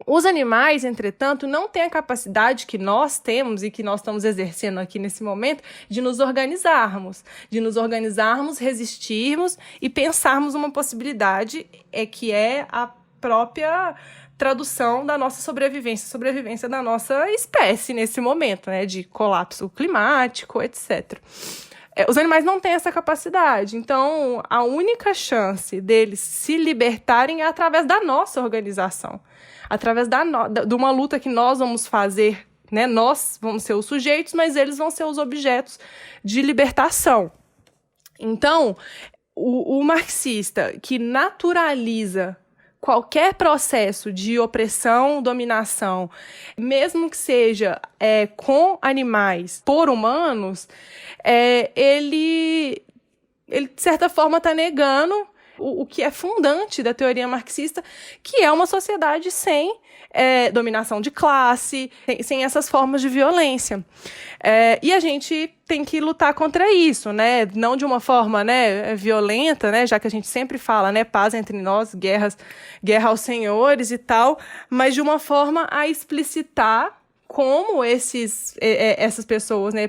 Os animais, entretanto, não têm a capacidade que nós temos e que nós estamos exercendo aqui nesse momento de nos organizarmos, resistirmos e pensarmos uma possibilidade que é a própria tradução da nossa sobrevivência da nossa espécie nesse momento, né, de colapso climático, etc. Os animais não têm essa capacidade, então a única chance deles se libertarem é através da nossa organização. Através de uma luta que nós vamos fazer, né? Nós vamos ser os sujeitos, mas eles vão ser os objetos de libertação. Então, o marxista que naturaliza qualquer processo de opressão, dominação, mesmo que seja com animais por humanos, ele de certa forma está negando o que é fundante da teoria marxista, que é uma sociedade sem dominação de classe, sem essas formas de violência. E a gente tem que lutar contra isso, né? Não de uma forma, né, violenta, né? Já que a gente sempre fala, né, paz entre nós, guerra aos senhores e tal, mas de uma forma a explicitar como essas pessoas, né,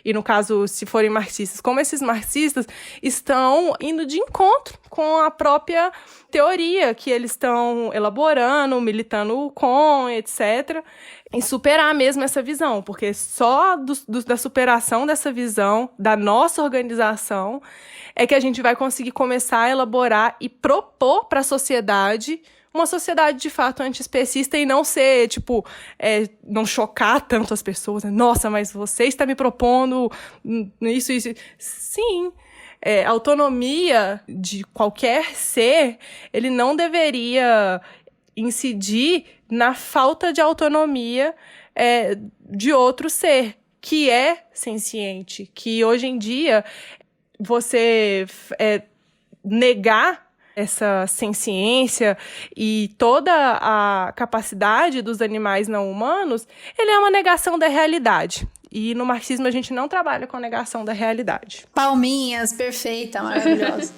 e no caso, se forem marxistas, como esses marxistas estão indo de encontro com a própria teoria que eles estão elaborando, militando com, etc., em superar mesmo essa visão, porque só da superação dessa visão, da nossa organização, é que a gente vai conseguir começar a elaborar e propor para a sociedade uma sociedade de fato antiespecista e não ser, tipo, não chocar tanto as pessoas. Né? Nossa, mas você está me propondo isso. Sim, a autonomia de qualquer ser, ele não deveria incidir na falta de autonomia de outro ser, que é senciente, que hoje em dia você negar essa senciência e toda a capacidade dos animais não humanos, ele é uma negação da realidade. E no marxismo a gente não trabalha com negação da realidade. Palminhas, perfeita, maravilhosa.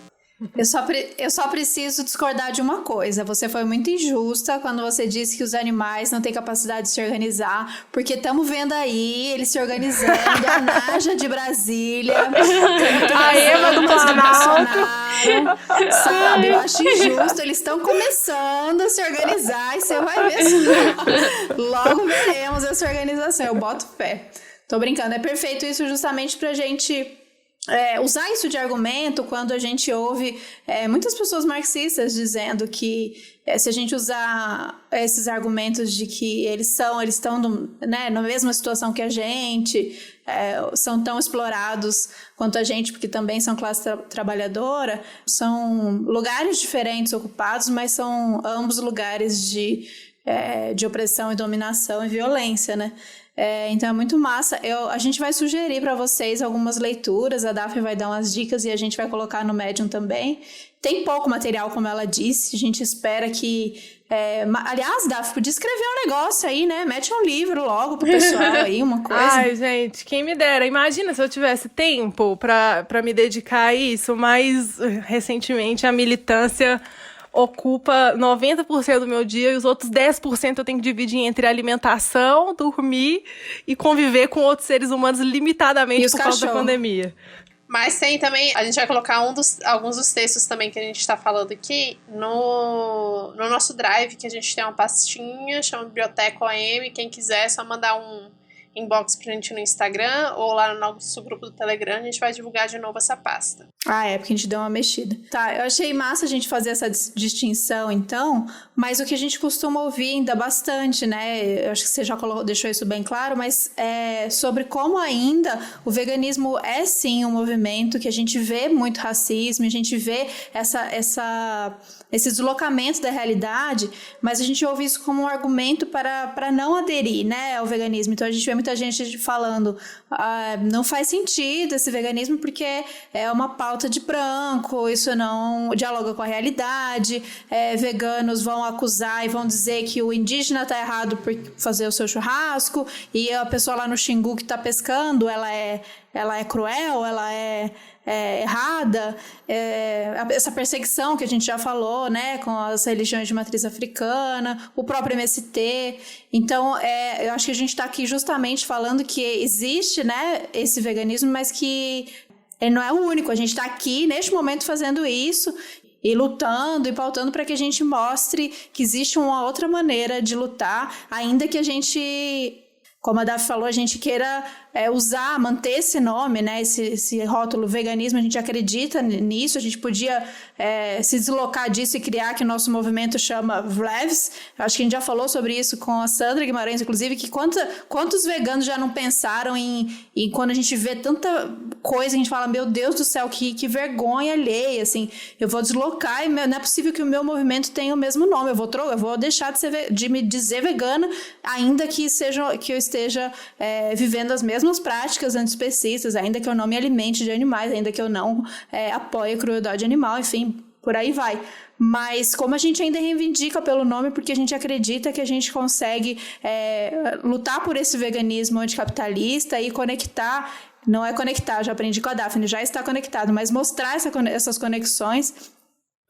Eu só preciso discordar de uma coisa. Você foi muito injusta quando você disse que os animais não têm capacidade de se organizar, porque estamos vendo aí eles se organizando, a Naja de Brasília, a Eva do Planalto, sabe? Eu acho injusto. Eles estão começando a se organizar e você vai ver. Logo veremos essa organização. Eu boto fé. Tô brincando. É perfeito isso justamente pra gente usar isso de argumento quando a gente ouve muitas pessoas marxistas dizendo que se a gente usar esses argumentos de que eles estão na mesma situação que a gente, são tão explorados quanto a gente, porque também são classe trabalhadora, são lugares diferentes ocupados, mas são ambos lugares de opressão e dominação e violência, né? Então é muito massa. A gente vai sugerir para vocês algumas leituras, a Daphne vai dar umas dicas e a gente vai colocar no Medium também. Tem pouco material, como ela disse, a gente espera que... aliás, Daphne, podia escrever um negócio aí, né? Mete um livro logo pro pessoal aí, uma coisa. Ai, gente, quem me dera. Imagina se eu tivesse tempo pra me dedicar a isso, mas recentemente a militância ocupa 90% do meu dia e os outros 10% eu tenho que dividir entre alimentação, dormir e conviver com outros seres humanos limitadamente por causa da pandemia. Mas tem também, a gente vai colocar alguns dos textos também que a gente está falando aqui no nosso Drive, que a gente tem uma pastinha, chama Biblioteca OM, quem quiser é só mandar um inbox pra gente no Instagram ou lá no nosso grupo do Telegram, a gente vai divulgar de novo essa pasta. Porque a gente deu uma mexida. Tá, eu achei massa a gente fazer essa distinção, então, mas o que a gente costuma ouvir ainda bastante, né, eu acho que você já deixou isso bem claro, mas sobre como ainda o veganismo é sim um movimento que a gente vê muito racismo, a gente vê esse deslocamento da realidade, mas a gente ouve isso como um argumento para não aderir, né, ao veganismo. Então a gente vê muita gente falando não faz sentido esse veganismo porque é uma pauta de branco, isso não dialoga com a realidade, veganos vão acusar e vão dizer que o indígena tá errado por fazer o seu churrasco e a pessoa lá no Xingu que tá pescando, ela é cruel, ela é errada, essa perseguição que a gente já falou, né, com as religiões de matriz africana, o próprio MST. Então, eu acho que a gente está aqui justamente falando que existe, né, esse veganismo, mas que ele não é o único. A gente está aqui, neste momento, fazendo isso e lutando e pautando para que a gente mostre que existe uma outra maneira de lutar, ainda que a gente, como a Daphne falou, a gente queira manter esse nome, né, esse rótulo veganismo, a gente acredita nisso, a gente podia se deslocar disso e criar que o nosso movimento chama VLEVS. Acho que a gente já falou sobre isso com a Sandra Guimarães, inclusive, que quantos veganos já não pensaram em quando a gente vê tanta coisa, a gente fala, meu Deus do céu, que vergonha alheia, assim, eu vou deslocar e não é possível que o meu movimento tenha o mesmo nome, eu vou deixar de me dizer vegana, ainda que eu esteja vivendo as mesmas práticas antiespecistas, ainda que eu não me alimente de animais, ainda que eu não apoie a crueldade animal, enfim, por aí vai. Mas como a gente ainda reivindica pelo nome, porque a gente acredita que a gente consegue lutar por esse veganismo anticapitalista e conectar, não é conectar, já aprendi com a Daphne, já está conectado, mas mostrar essas conexões,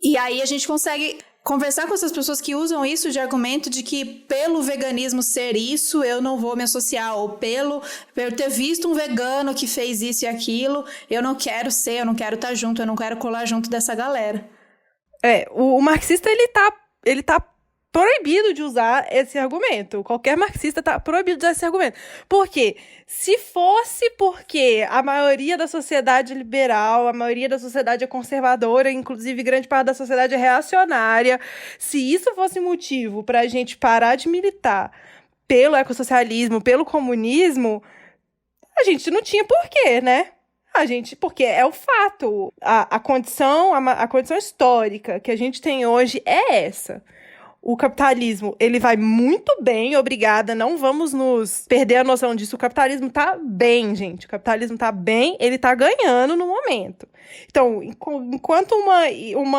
e aí a gente consegue conversar com essas pessoas que usam isso de argumento de que pelo veganismo ser isso, eu não vou me associar, ou pelo eu ter visto um vegano que fez isso e aquilo, eu não quero ser, eu não quero estar junto, eu não quero colar junto dessa galera. O marxista, ele tá proibido de usar esse argumento. Qualquer marxista tá proibido de usar esse argumento. Por quê? Se fosse porque a maioria da sociedade é liberal, a maioria da sociedade é conservadora, inclusive grande parte da sociedade é reacionária, se isso fosse motivo pra gente parar de militar pelo ecossocialismo, pelo comunismo, a gente não tinha porquê, né? Porque é o fato. A condição histórica que a gente tem hoje é essa. O capitalismo, ele vai muito bem, obrigada, não vamos nos perder a noção disso. O capitalismo tá bem, gente. O capitalismo tá bem, ele tá ganhando no momento. Então, enquanto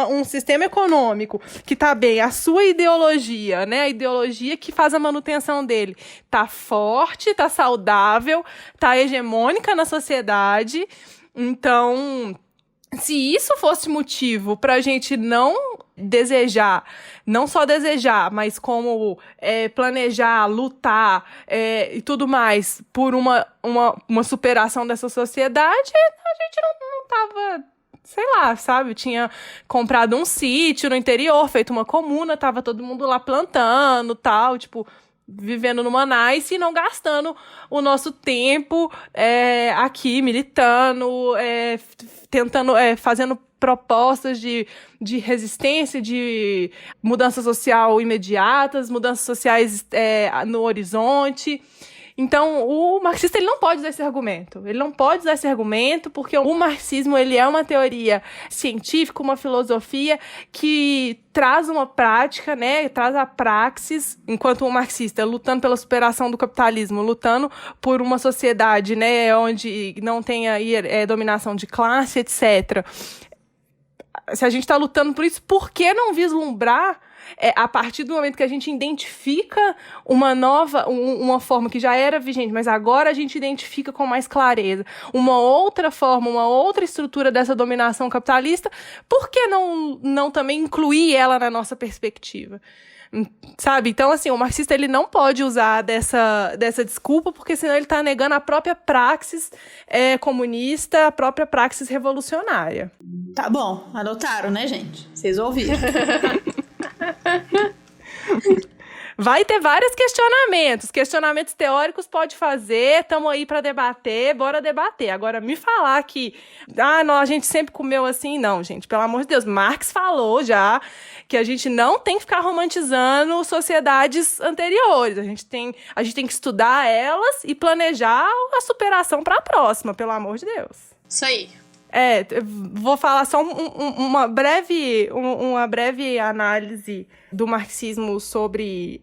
um sistema econômico que tá bem, a sua ideologia, né, a ideologia que faz a manutenção dele, tá forte, tá saudável, tá hegemônica na sociedade. Então, se isso fosse motivo pra gente não só desejar, mas como planejar, lutar e tudo mais por uma superação dessa sociedade, a gente não tava, sei lá, sabe? Tinha comprado um sítio no interior, feito uma comuna, tava todo mundo lá plantando, tal, tipo, vivendo numa nice e não gastando o nosso tempo aqui, militando, tentando, fazendo propostas de resistência, de mudança social imediatas, mudanças sociais no horizonte. Então, o marxista ele não pode usar esse argumento. Ele não pode usar esse argumento porque o marxismo ele é uma teoria científica, uma filosofia que traz uma prática, né? Traz a praxis, enquanto o marxista lutando pela superação do capitalismo, lutando por uma sociedade, né, onde não tenha dominação de classe, etc. Se a gente está lutando por isso, por que não vislumbrar, a partir do momento que a gente identifica uma forma que já era vigente, mas agora a gente identifica com mais clareza uma outra forma, uma outra estrutura dessa dominação capitalista, por que não também incluir ela na nossa perspectiva? Sabe? Então, assim, o marxista ele não pode usar dessa desculpa, porque senão ele está negando a própria praxis comunista, a própria praxis revolucionária. Tá bom, anotaram, né, gente? Vocês ouviram. Vai ter vários questionamentos teóricos pode fazer, estamos aí para debater, bora debater. Agora, me falar que, não, a gente sempre comeu assim, não, gente, pelo amor de Deus, Marx falou já que a gente não tem que ficar romantizando sociedades anteriores, a gente tem que estudar elas e planejar a superação para a próxima, pelo amor de Deus. Isso aí. Vou falar só uma breve análise do marxismo sobre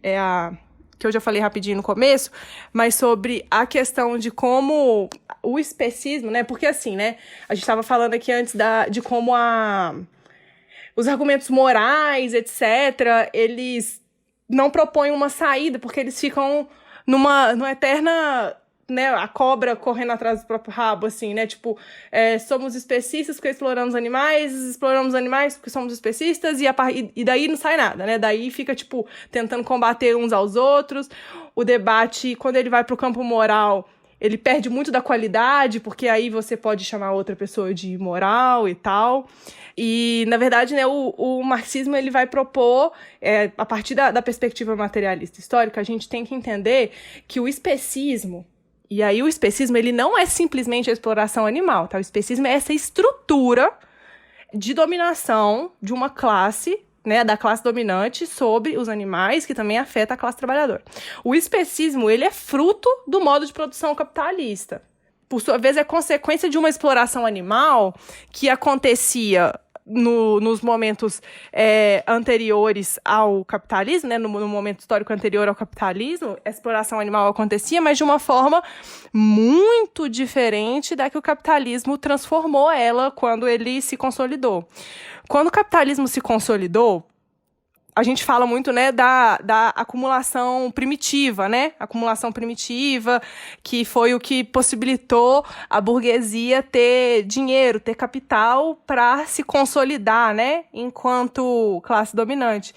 que eu já falei rapidinho no começo, mas sobre a questão de como o especismo, né? Porque assim, né? A gente estava falando aqui antes de como os argumentos morais, etc., eles não propõem uma saída, porque eles ficam numa eterna, né, a cobra correndo atrás do próprio rabo, assim, né, tipo, somos especistas porque exploramos animais porque somos especistas, e daí não sai nada, né, daí fica, tipo, tentando combater uns aos outros. O debate, quando ele vai pro campo moral, ele perde muito da qualidade, porque aí você pode chamar outra pessoa de imoral e tal. E, na verdade, né, o marxismo ele vai propor, a partir da perspectiva materialista histórica, a gente tem que entender que o especismo, e aí o especismo ele não é simplesmente a exploração animal, tá? O especismo é essa estrutura de dominação de uma classe, né, da classe dominante sobre os animais, que também afeta a classe trabalhadora. O especismo, ele é fruto do modo de produção capitalista. Por sua vez, é consequência de uma exploração animal que acontecia nos momentos anteriores ao capitalismo, né, no momento histórico anterior ao capitalismo, a exploração animal acontecia, mas de uma forma muito diferente da que o capitalismo transformou ela quando ele se consolidou. Quando o capitalismo se consolidou, a gente fala muito, né, da acumulação primitiva, né? Acumulação primitiva, que foi o que possibilitou a burguesia ter dinheiro, ter capital para se consolidar, né, enquanto classe dominante.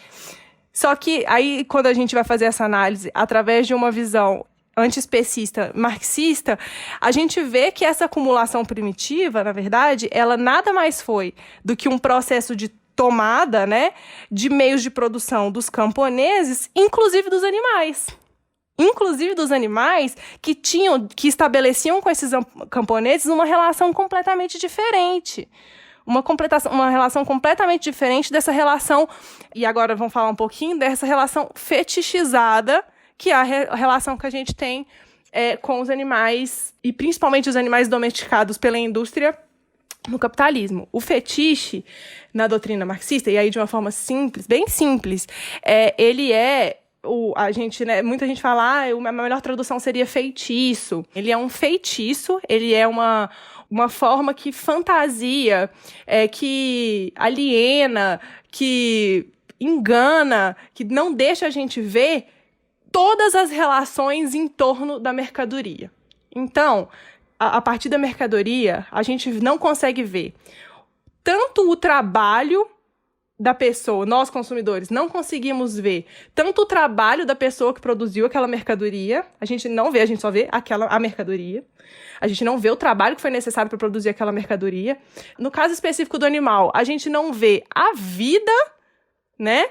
Só que aí, quando a gente vai fazer essa análise através de uma visão antiespecista, marxista, a gente vê que essa acumulação primitiva, na verdade, ela nada mais foi do que um processo de tomada, né, de meios de produção dos camponeses, inclusive dos animais. Inclusive dos animais que estabeleciam com esses camponeses uma relação completamente diferente. Uma relação completamente diferente dessa relação, e agora vamos falar um pouquinho dessa relação fetichizada, que é a relação que a gente tem com os animais, e principalmente os animais domesticados pela indústria no capitalismo. O fetiche, na doutrina marxista, e aí de uma forma simples, bem simples, ele muita gente fala, a melhor tradução seria feitiço. Ele é um feitiço, ele é uma forma que fantasia, que aliena, que engana, que não deixa a gente ver todas as relações em torno da mercadoria. Então, a partir da mercadoria, a gente não consegue ver tanto o trabalho da pessoa, nós consumidores não conseguimos ver tanto o trabalho da pessoa que produziu aquela mercadoria, a gente não vê, a gente só vê a mercadoria, a gente não vê o trabalho que foi necessário para produzir aquela mercadoria. No caso específico do animal, a gente não vê a vida, né,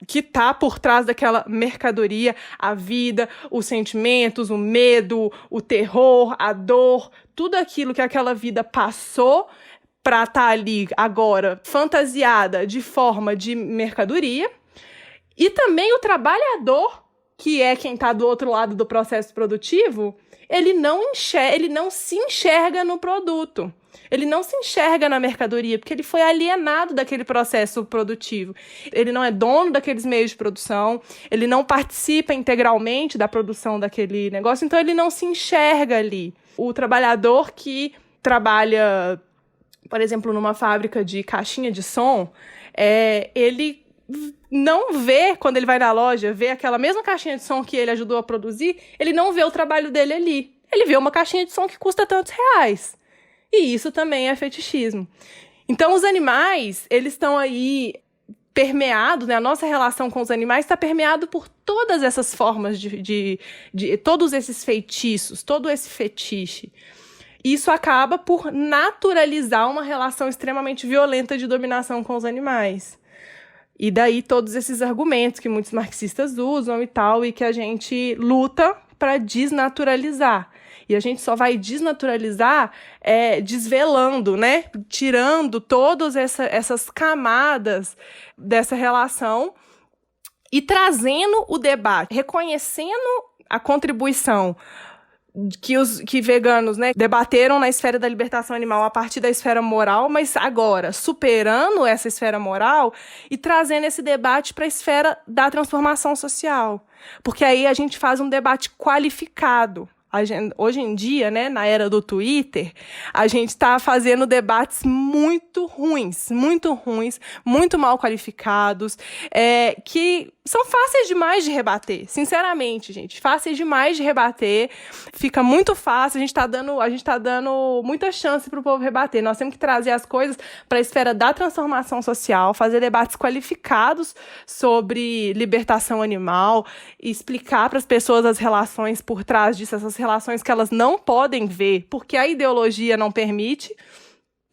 que está por trás daquela mercadoria, a vida, os sentimentos, o medo, o terror, a dor, tudo aquilo que aquela vida passou para estar ali agora fantasiada de forma de mercadoria. E também o trabalhador, que é quem está do outro lado do processo produtivo, ele não se enxerga no produto. Ele não se enxerga na mercadoria, porque ele foi alienado daquele processo produtivo. Ele não é dono daqueles meios de produção, ele não participa integralmente da produção daquele negócio, então ele não se enxerga ali. O trabalhador que trabalha, por exemplo, numa fábrica de caixinha de som, ele não vê, quando ele vai na loja, vê aquela mesma caixinha de som que ele ajudou a produzir, ele não vê o trabalho dele ali. Ele vê uma caixinha de som que custa tantos reais. E isso também é fetichismo. Então, os animais, eles estão aí permeados, né? A nossa relação com os animais está permeado por todas essas formas de todos esses feitiços, todo esse fetiche. Isso acaba por naturalizar uma relação extremamente violenta de dominação com os animais. E daí todos esses argumentos que muitos marxistas usam e tal, e que a gente luta para desnaturalizar. E a gente só vai desnaturalizar desvelando, né? Tirando todas essas camadas dessa relação e trazendo o debate, reconhecendo a contribuição que veganos, né, debateram na esfera da libertação animal a partir da esfera moral, mas agora superando essa esfera moral e trazendo esse debate para a esfera da transformação social. Porque aí a gente faz um debate qualificado. Hoje em dia, né, na era do Twitter, a gente está fazendo debates muito ruins, muito mal qualificados, que são fáceis demais de rebater, sinceramente, gente, fáceis demais de rebater, fica muito fácil, a gente tá dando muita chance para o povo rebater. Nós temos que trazer as coisas para a esfera da transformação social, fazer debates qualificados sobre libertação animal, explicar para as pessoas as relações por trás disso, essas relações que elas não podem ver, porque a ideologia não permite.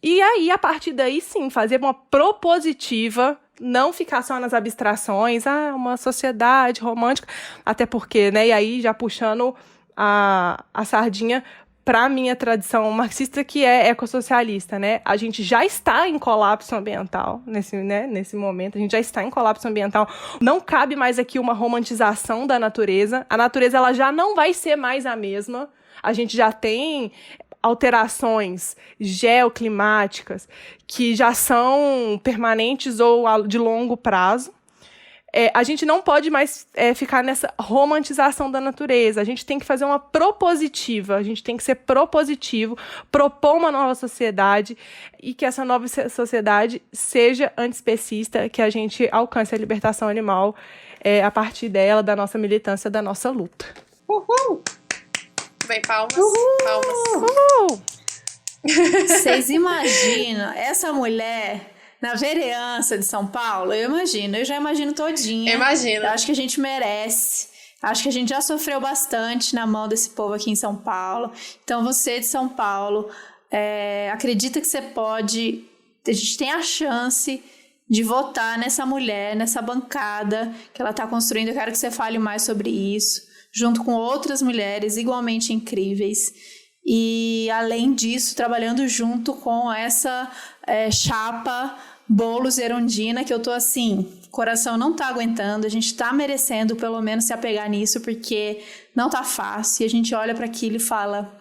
E aí, a partir daí, sim, fazer uma propositiva, não ficar só nas abstrações, uma sociedade romântica, até porque, né, e aí já puxando a sardinha para a minha tradição marxista, que é ecossocialista, né? A gente já está em colapso ambiental nesse momento, a gente já está em colapso ambiental. Não cabe mais aqui uma romantização da natureza. A natureza ela já não vai ser mais a mesma. A gente já tem alterações geoclimáticas que já são permanentes ou de longo prazo. A gente não pode mais ficar nessa romantização da natureza. A gente tem que fazer uma propositiva, a gente tem que ser propositivo, propor uma nova sociedade e que essa nova sociedade seja antiespecista, que a gente alcance a libertação animal a partir dela, da nossa militância, da nossa luta. Uhul! Vem palmas, palmas. Uhul! Vocês imaginam essa mulher na vereança de São Paulo? Eu já imagino todinha. Imagina. Eu acho que a gente merece. Acho que a gente já sofreu bastante na mão desse povo aqui em São Paulo. Então, você de São Paulo, acredita que você pode... A gente tem a chance de votar nessa mulher, nessa bancada que ela está construindo. Eu quero que você fale mais sobre isso, junto com outras mulheres igualmente incríveis. E, além disso, trabalhando junto com essa chapa Boulos e Erundina, que eu tô assim, o coração não tá aguentando, a gente tá merecendo pelo menos se apegar nisso, porque não tá fácil, e a gente olha para aquilo e fala,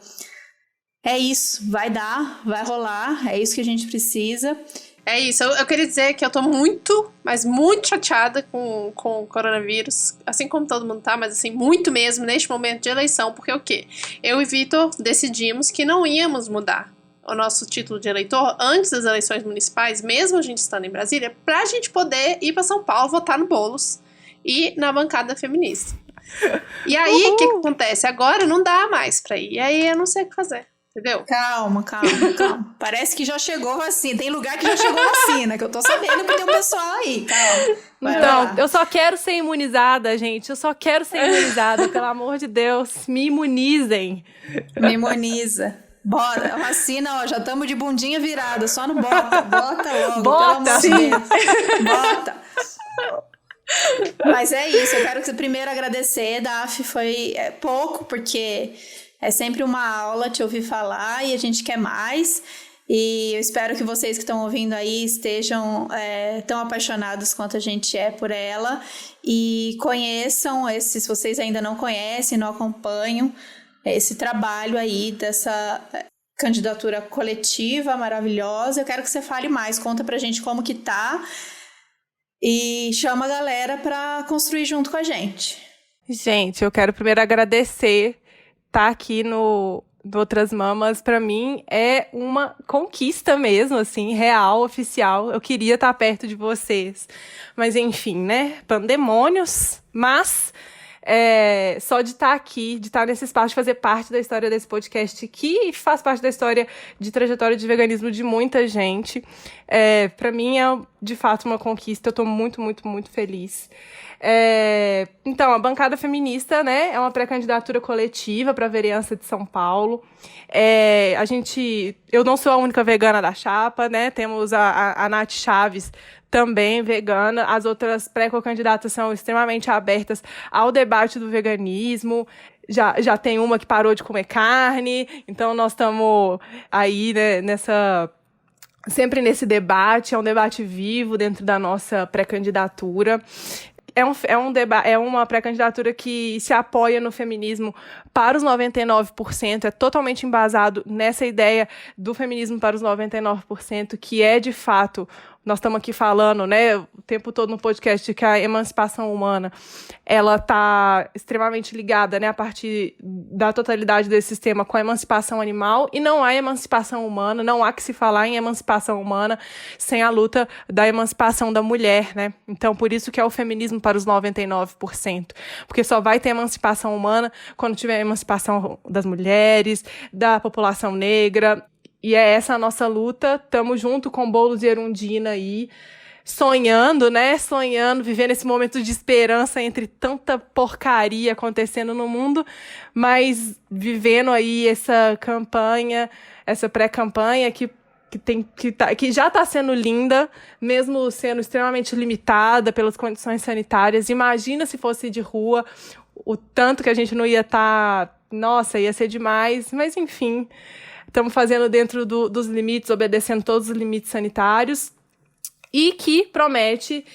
é isso, vai dar, vai rolar, é isso que a gente precisa. É isso, eu queria dizer que eu tô muito, mas muito chateada com o coronavírus, assim como todo mundo tá, mas assim, muito mesmo neste momento de eleição, porque o quê? Eu e Vitor decidimos que não íamos mudar o nosso título de eleitor antes das eleições municipais, mesmo a gente estando em Brasília, pra gente poder ir pra São Paulo votar no Boulos e na bancada feminista. E aí, o que acontece? Agora não dá mais pra ir, e aí eu não sei o que fazer. Entendeu? Calma. Parece que já chegou vacina. Tem lugar que já chegou vacina, que eu tô sabendo que tem um pessoal aí. Calma. Então, eu só quero ser imunizada, gente. Eu só quero ser imunizada, pelo amor de Deus. Me imunizem. Me imuniza. Bora, vacina, ó, já estamos de bundinha virada, só no bota logo, bota, pelo amor de Deus. Bota. Mas é isso, eu quero primeiro agradecer, Daf, foi pouco, porque é sempre uma aula te ouvir falar e a gente quer mais. E eu espero que vocês que estão ouvindo aí estejam tão apaixonados quanto a gente é por ela. E conheçam, se vocês ainda não conhecem, não acompanham, esse trabalho aí dessa candidatura coletiva maravilhosa. Eu quero que você fale mais, conta pra gente como que tá e chama a galera pra construir junto com a gente. Gente, eu quero primeiro agradecer estar aqui no Outras Mamas. Pra mim é uma conquista mesmo, assim, real, oficial. Eu queria estar perto de vocês, mas enfim, né, pandemônios, mas só de estar aqui, de estar nesse espaço, de fazer parte da história desse podcast, que faz parte da história de trajetória de veganismo de muita gente, pra mim é de fato uma conquista. Eu tô muito, muito, muito feliz. Então, a bancada feminista, né, é uma pré-candidatura coletiva para a vereança de São Paulo. Eu não sou a única vegana da chapa, né, temos a Nath Chaves, também vegana. As outras pré-candidatas são extremamente abertas ao debate do veganismo. Já tem uma que parou de comer carne, então nós estamos aí, né, sempre nesse debate. É um debate vivo dentro da nossa pré-candidatura. É uma pré-candidatura que se apoia no feminismo para os 99%, é totalmente embasado nessa ideia do feminismo para os 99%, que é, de fato, nós estamos aqui falando, né, o tempo todo no podcast, que a emancipação humana, ela está extremamente ligada, né, a partir da totalidade desse sistema com a emancipação animal, e não há emancipação humana, não há que se falar em emancipação humana sem a luta da emancipação da mulher, né? Então, por isso que é o feminismo para os 99%, porque só vai ter emancipação humana quando tiver a emancipação das mulheres, da população negra. E é essa a nossa luta. Estamos junto com Boulos e Erundina aí, sonhando, vivendo esse momento de esperança entre tanta porcaria acontecendo no mundo, mas vivendo aí essa campanha, essa pré-campanha que já está sendo linda, mesmo sendo extremamente limitada pelas condições sanitárias. Imagina se fosse de rua, o tanto que a gente não ia estar... Nossa, ia ser demais, mas enfim... Estamos fazendo dentro dos limites, obedecendo todos os limites sanitários. e que promete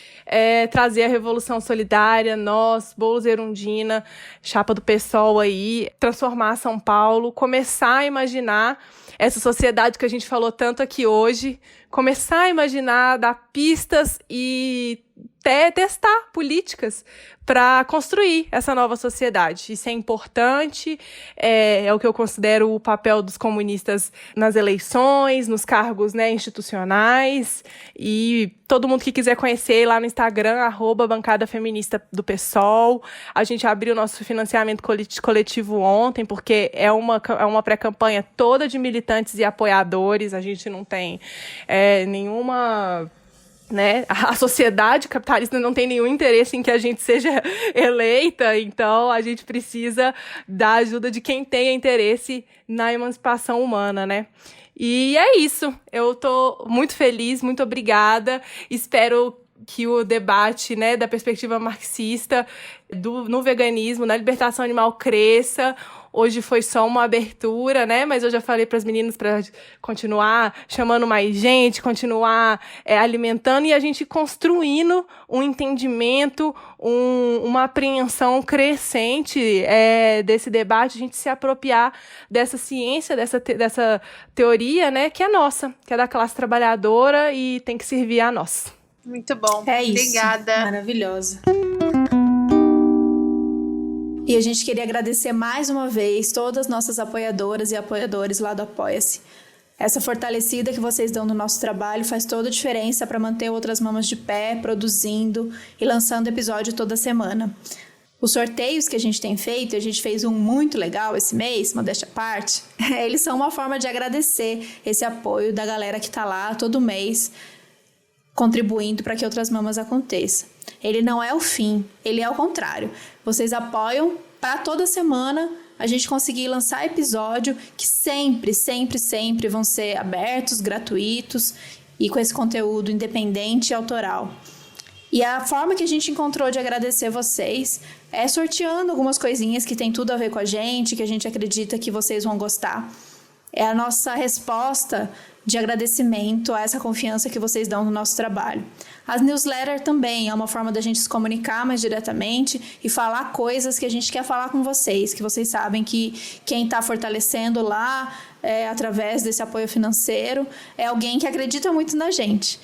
trazer a revolução solidária, nós, Boulos Erundina, chapa do PSOL aí, transformar São Paulo, começar a imaginar essa sociedade que a gente falou tanto aqui hoje, começar a imaginar, dar pistas e testar políticas para construir essa nova sociedade. Isso é importante, é o que eu considero o papel dos comunistas nas eleições, nos cargos, né, institucionais, e todo mundo que quiser conhecer lá no Instagram, @bancada feminista do PSOL. A gente abriu nosso financiamento coletivo ontem, porque é uma pré-campanha toda de militantes e apoiadores, a gente não tem nenhuma... né? A sociedade capitalista não tem nenhum interesse em que a gente seja eleita, então a gente precisa da ajuda de quem tenha interesse na emancipação humana, né? E é isso, eu tô muito feliz, muito obrigada, espero que o debate, né, da perspectiva marxista no veganismo, na libertação animal cresça. Hoje foi só uma abertura, né? Mas eu já falei para as meninas para continuar chamando mais gente, continuar alimentando e a gente construindo um entendimento, uma apreensão crescente desse debate, a gente se apropriar dessa ciência, dessa teoria, né? Que é nossa, que é da classe trabalhadora e tem que servir a nós. Muito bom. É isso. Obrigada. Maravilhosa. E a gente queria agradecer mais uma vez todas as nossas apoiadoras e apoiadores lá do Apoia-se. Essa fortalecida que vocês dão no nosso trabalho faz toda a diferença para manter Outras Mamas de pé, produzindo e lançando episódio toda semana. Os sorteios que a gente tem feito, a gente fez um muito legal esse mês, modéstia à parte, eles são uma forma de agradecer esse apoio da galera que está lá todo mês, contribuindo para que Outras Mamas aconteça. Ele não é o fim, ele é o contrário. Vocês apoiam para toda semana a gente conseguir lançar episódio que sempre, sempre, sempre vão ser abertos, gratuitos e com esse conteúdo independente e autoral. E a forma que a gente encontrou de agradecer vocês é sorteando algumas coisinhas que tem tudo a ver com a gente, que a gente acredita que vocês vão gostar. É a nossa resposta de agradecimento a essa confiança que vocês dão no nosso trabalho. As newsletters também é uma forma da gente se comunicar mais diretamente e falar coisas que a gente quer falar com vocês, que vocês sabem que quem está fortalecendo lá através desse apoio financeiro é alguém que acredita muito na gente.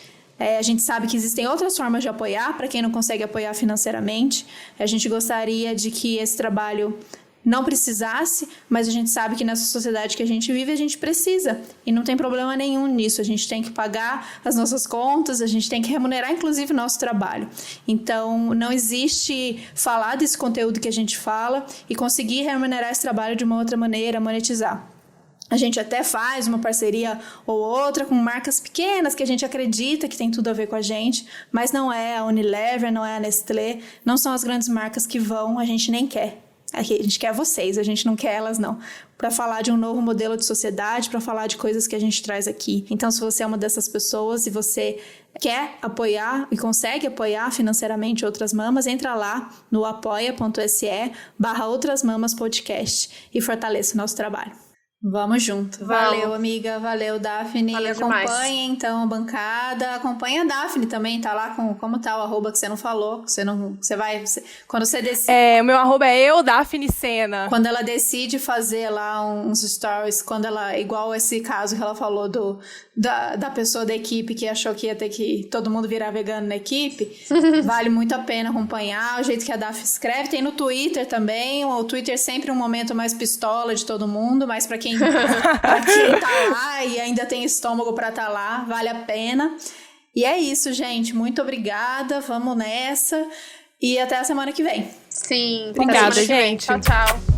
A gente sabe que existem outras formas de apoiar para quem não consegue apoiar financeiramente. A gente gostaria de que esse trabalho não precisasse, mas a gente sabe que nessa sociedade que a gente vive, a gente precisa. E não tem problema nenhum nisso. A gente tem que pagar as nossas contas, a gente tem que remunerar, inclusive, o nosso trabalho. Então, não existe falar desse conteúdo que a gente fala e conseguir remunerar esse trabalho de uma outra maneira, monetizar. A gente até faz uma parceria ou outra com marcas pequenas que a gente acredita que tem tudo a ver com a gente, mas não é a Unilever, não é a Nestlé, não são as grandes marcas que vão, a gente nem quer. Aqui, a gente quer vocês, a gente não quer elas não, para falar de um novo modelo de sociedade, para falar de coisas que a gente traz aqui. Então, se você é uma dessas pessoas e você quer apoiar e consegue apoiar financeiramente Outras Mamas, entra lá no apoia.se/Outras Mamas Podcast e fortaleça o nosso trabalho. Vamos junto. Valeu, amiga. Valeu, Daphne. Valeu Acompanhe, demais. então, a bancada. Acompanhe a Daphne também, tá lá com... Como tá o arroba que você não falou? Quando você decide... O meu arroba é Daphne Sena. Quando ela decide fazer lá uns stories, quando ela... Igual esse caso que ela falou da pessoa da equipe que achou que ia ter que todo mundo virar vegano na equipe, vale muito a pena acompanhar o jeito que a Daphne escreve. Tem no Twitter também. O Twitter é sempre um momento mais pistola de todo mundo, mas pra quem tá lá e ainda tem estômago pra tá lá, vale a pena. E é isso, gente. Muito obrigada. Vamos nessa. E até a semana que vem. Sim. Obrigada, até semana que vem. gente. Tchau, tchau.